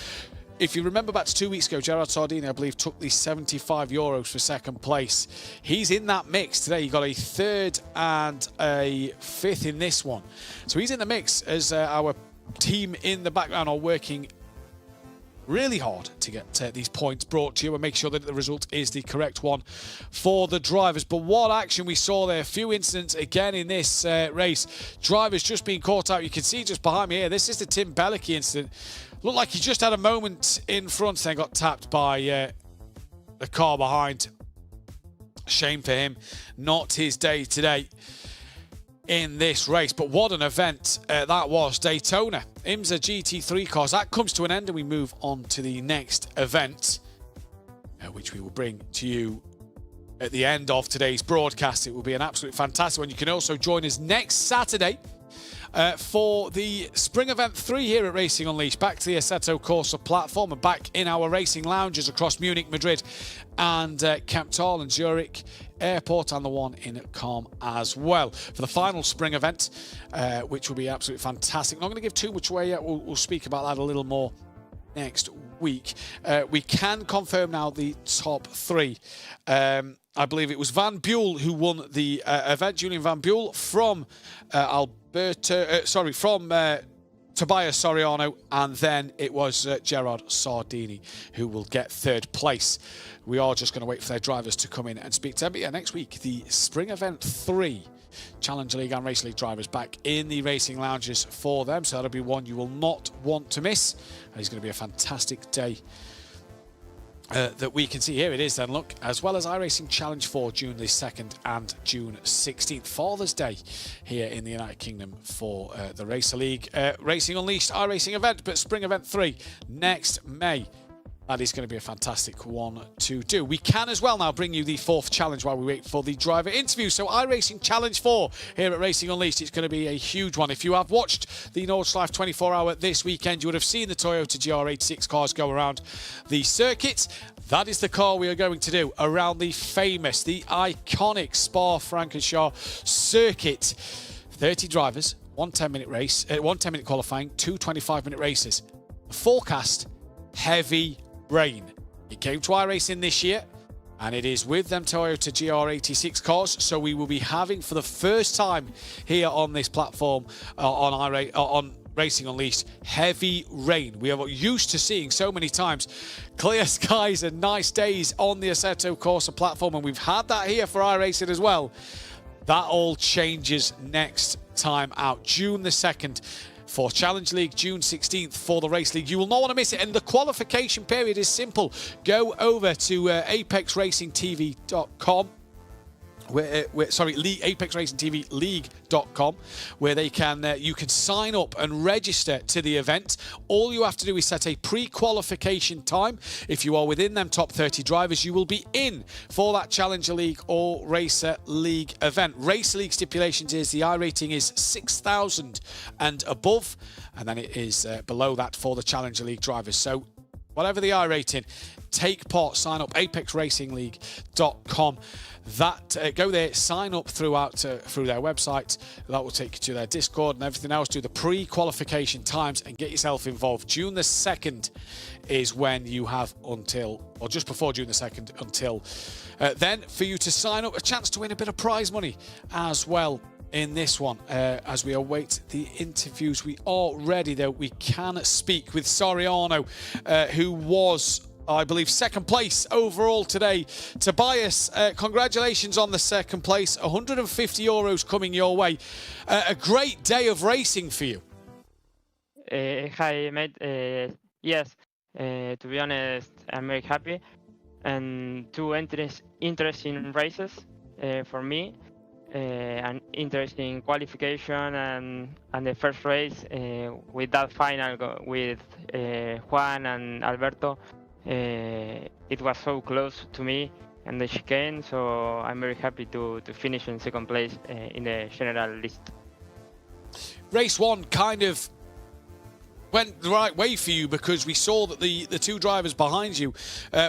If you remember back to 2 weeks ago, Gerard Sardini, I believe, took the €75 for second place. He's in that mix today. He got a third and a fifth in this one. So he's in the mix as our team in the background are working really hard to get these points brought to you and make sure that the result is the correct one for the drivers. But what action we saw there. A few incidents again in this race. Drivers just being caught out. You can see just behind me here, this is the Tim Bellachy incident. Looked like he just had a moment in front, then got tapped by the car behind. Shame for him. Not his day today in this race, but what an event that was. Daytona, IMSA GT3 cars, that comes to an end, and we move on to the next event, which we will bring to you at the end of today's broadcast. It will be an absolute fantastic one. You can also join us next Saturday for the Spring Event 3 here at Racing Unleashed, back to the Assetto Corsa platform and back in our racing lounges across Munich, Madrid and Kemptal and Zurich Airport, and the one in Calm as well for the final spring event, which will be absolutely fantastic. I'm not going to give too much away yet. We'll speak about that a little more next week. We can confirm now the top 3. I believe it was Van Buell who won the event. Julian Van Buell from Tobias Soriano, and then it was Gerard Sardini who will get third place. We are just going to wait for their drivers to come in and speak to them. But yeah, next week, the Spring Event 3 Challenger League and Race League drivers back in the racing lounges for them. So that'll be one you will not want to miss. And it's going to be a fantastic day that we can see. Here it is then, look, as well as iRacing Challenge 4, June the 2nd and June 16th. Father's Day here in the United Kingdom for the Racer League. Racing Unleashed iRacing event, but Spring Event 3 next May. That is going to be a fantastic one to do. We can as well now bring you the 4th challenge while we wait for the driver interview. So iRacing Challenge 4 here at Racing Unleashed. It's going to be a huge one. If you have watched the Nordschleife 24-hour this weekend, you would have seen the Toyota GR86 cars go around the circuit. That is the car we are going to do around the famous, the iconic Spa-Francorchamps circuit. 30 drivers, one 10-minute race, one 10-minute qualifying, 2 25-minute races. The forecast, heavy rain. It came to iRacing this year, and it is with them Toyota GR86 cars. So we will be having, for the first time here on this platform, on Racing Unleashed, heavy rain. We are used to seeing so many times clear skies and nice days on the Assetto Corsa platform, and we've had that here for iRacing as well. That all changes next time out. June the 2nd for Challenge League, June 16th for the Race League. You will not want to miss it, and the qualification period is simple. Go over to apexracingtv.com. apexracingtvleague.com, where they can you can sign up and register to the event. All you have to do is set a pre-qualification time. If you are within them top 30 drivers, you will be in for that Challenger League or Racer League event. Racer League stipulations is the iRating is 6,000 and above, and then it is below that for the Challenger League drivers. So whatever the iRating, take part, sign up, apexracingleague.com. Go there, sign up through their website. That will take you to their Discord and everything else. Do the pre-qualification times and get yourself involved. June the 2nd is when you have until, or just before June the 2nd, until then for you to sign up. A chance to win a bit of prize money as well in this one. As we await the interviews, we are ready though. We can speak with Soriano, who was I believe, second place overall today. Tobias, congratulations on the second place. €150 coming your way. A great day of racing for you. Hi, mate. Yes, to be honest, I'm very happy. And two interesting races for me. An interesting qualification and the first race with that final with Juan and Alberto. It was so close to me and the chicane, so I'm very happy to finish in second place in the general list. Race one kind of went the right way for you because we saw that the two drivers behind you,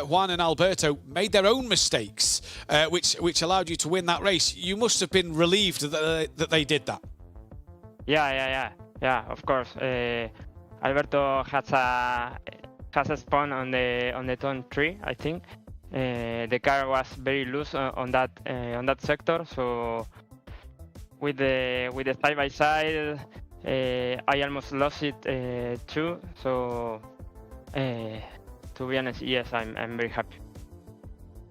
Juan and Alberto, made their own mistakes, which allowed you to win that race. You must have been relieved that they did that. Yeah, of course. Alberto has a spun on the turn 3, I think. The car was very loose on that sector, so with the side by side, I almost lost it too. So to be honest, yes, I'm very happy.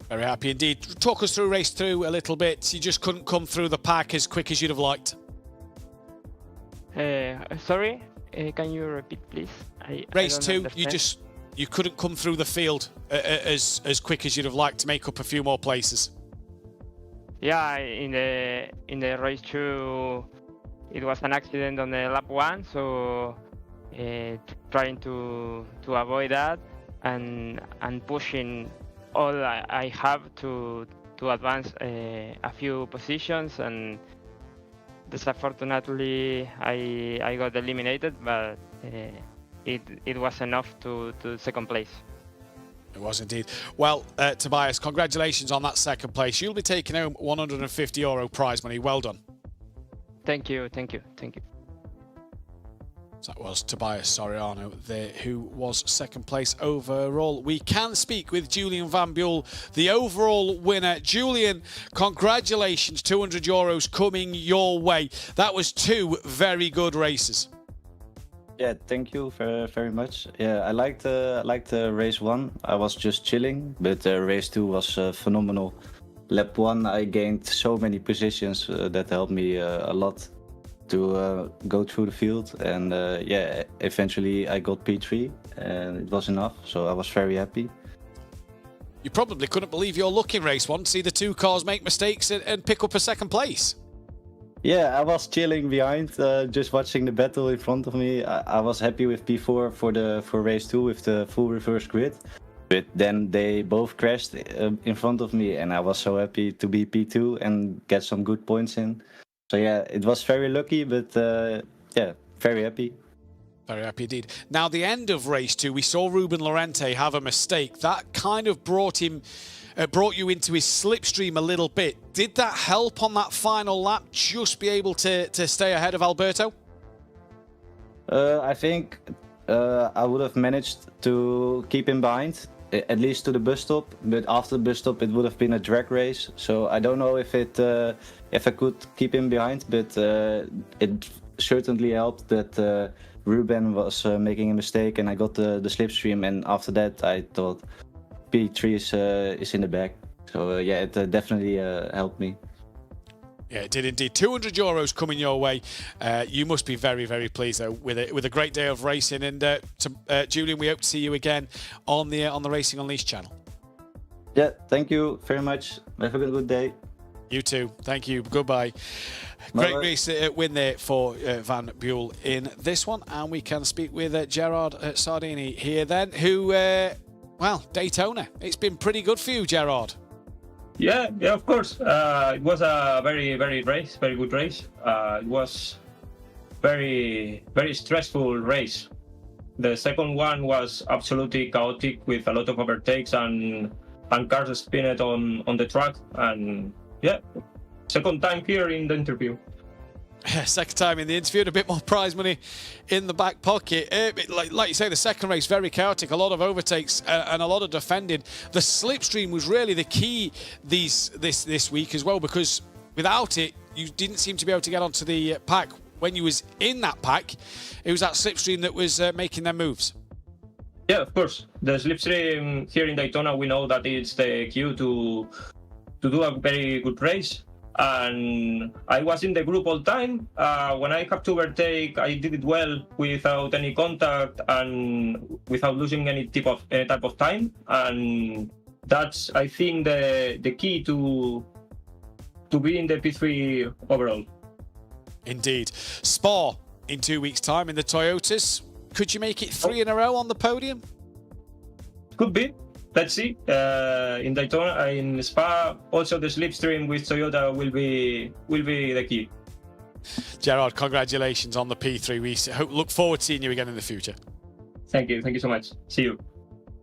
Very happy indeed. Talk us through race 2 a little bit. You just couldn't come through the pack as quick as you'd have liked. Sorry, can you repeat, please? Race 2, you couldn't come through the field as quick as you'd have liked to make up a few more places. Yeah, in the race 2, it was an accident on the lap 1, so trying to avoid that and pushing all I have to advance a few positions, and disunfortunately I got eliminated, but it was enough to second place. It was indeed. Well, Tobias, congratulations on that second place. You'll be taking home €150 prize money. Well done. Thank you. So that was Tobias Soriano there, who was second place overall. We can speak with Julian Van Buel, the overall winner. Julian, congratulations, €200 coming your way. That was two very good races. Yeah, thank you very much. Yeah, I liked race 1. I was just chilling, but race 2 was phenomenal. Lap 1, I gained so many positions that helped me a lot to go through the field, and yeah, eventually I got P3 and it was enough, so I was very happy. You probably couldn't believe your luck in race 1, see the two cars make mistakes and pick up a second place. Yeah, I was chilling behind, just watching the battle in front of me. I was happy with P4 for race 2 with the full reverse grid, but then they both crashed in front of me, and I was so happy to be P2 and get some good points in. So yeah, it was very lucky, but yeah, very happy. Very happy indeed. Now, the end of race 2, we saw Ruben Lorente have a mistake. That kind of brought you into his slipstream a little bit. Did that help on that final lap, just be able to stay ahead of Alberto? I think I would have managed to keep him behind, at least to the bus stop. But after the bus stop, it would have been a drag race. So I don't know if I could keep him behind, but it certainly helped that Ruben was making a mistake and I got the slipstream. And after that, I thought P3 is in the back. So yeah, it definitely helped me. Yeah, it did indeed. €200 coming your way. You must be very, very pleased though with a great day of racing. And Julian, we hope to see you again on the Racing Unleashed channel. Yeah, thank you very much. Have a good day. You too. Thank you. Goodbye. Great race win there for Van Buel in this one. And we can speak with Gerard Sardini here then, who, well, Daytona. It's been pretty good for you, Gerard. Yeah, of course. It was a very good race. It was very stressful race. The second one was absolutely chaotic with a lot of overtakes and cars spinning on the track. And yeah, second time here in the interview. Second time in the interview, and a bit more prize money in the back pocket. Like you say, the second race very chaotic, a lot of overtakes and a lot of defending. The slipstream was really the key this week as well, because without it, you didn't seem to be able to get onto the pack. When you was in that pack, it was that slipstream that was making their moves. Yeah, of course. The slipstream here in Daytona, we know that it's the cue to do a very good race. And I was in the group all time. When I have to overtake, I did it well without any contact and without losing any type of time. And that's, I think, the key to be in the P3 overall. Indeed. Spa in 2 weeks' time in the Toyotas. Could you make it 3 in a row on the podium? Could be. Let's see. In Daytona, in Spa, also the slipstream with Toyota will be the key. Gerard, congratulations on the P3. We look forward to seeing you again in the future. Thank you. Thank you so much. See you.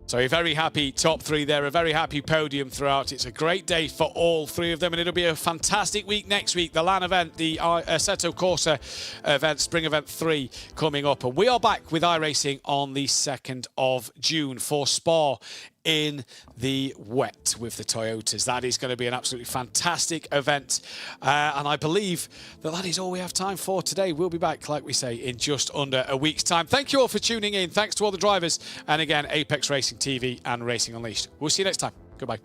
So a very happy top three there, a very happy podium throughout. It's a great day for all three of them, and it'll be a fantastic week next week. The LAN event, the Assetto Corsa event, Spring Event 3 coming up. And we are back with iRacing on the 2nd of June for Spa in the wet with the Toyotas. That is going to be an absolutely fantastic event. And I believe that is all we have time for today. We'll be back, like we say, in just under a week's time. Thank you all for tuning in. Thanks to all the drivers. And again, Apex Racing TV and Racing Unleashed. We'll see you next time. Goodbye.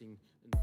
racing and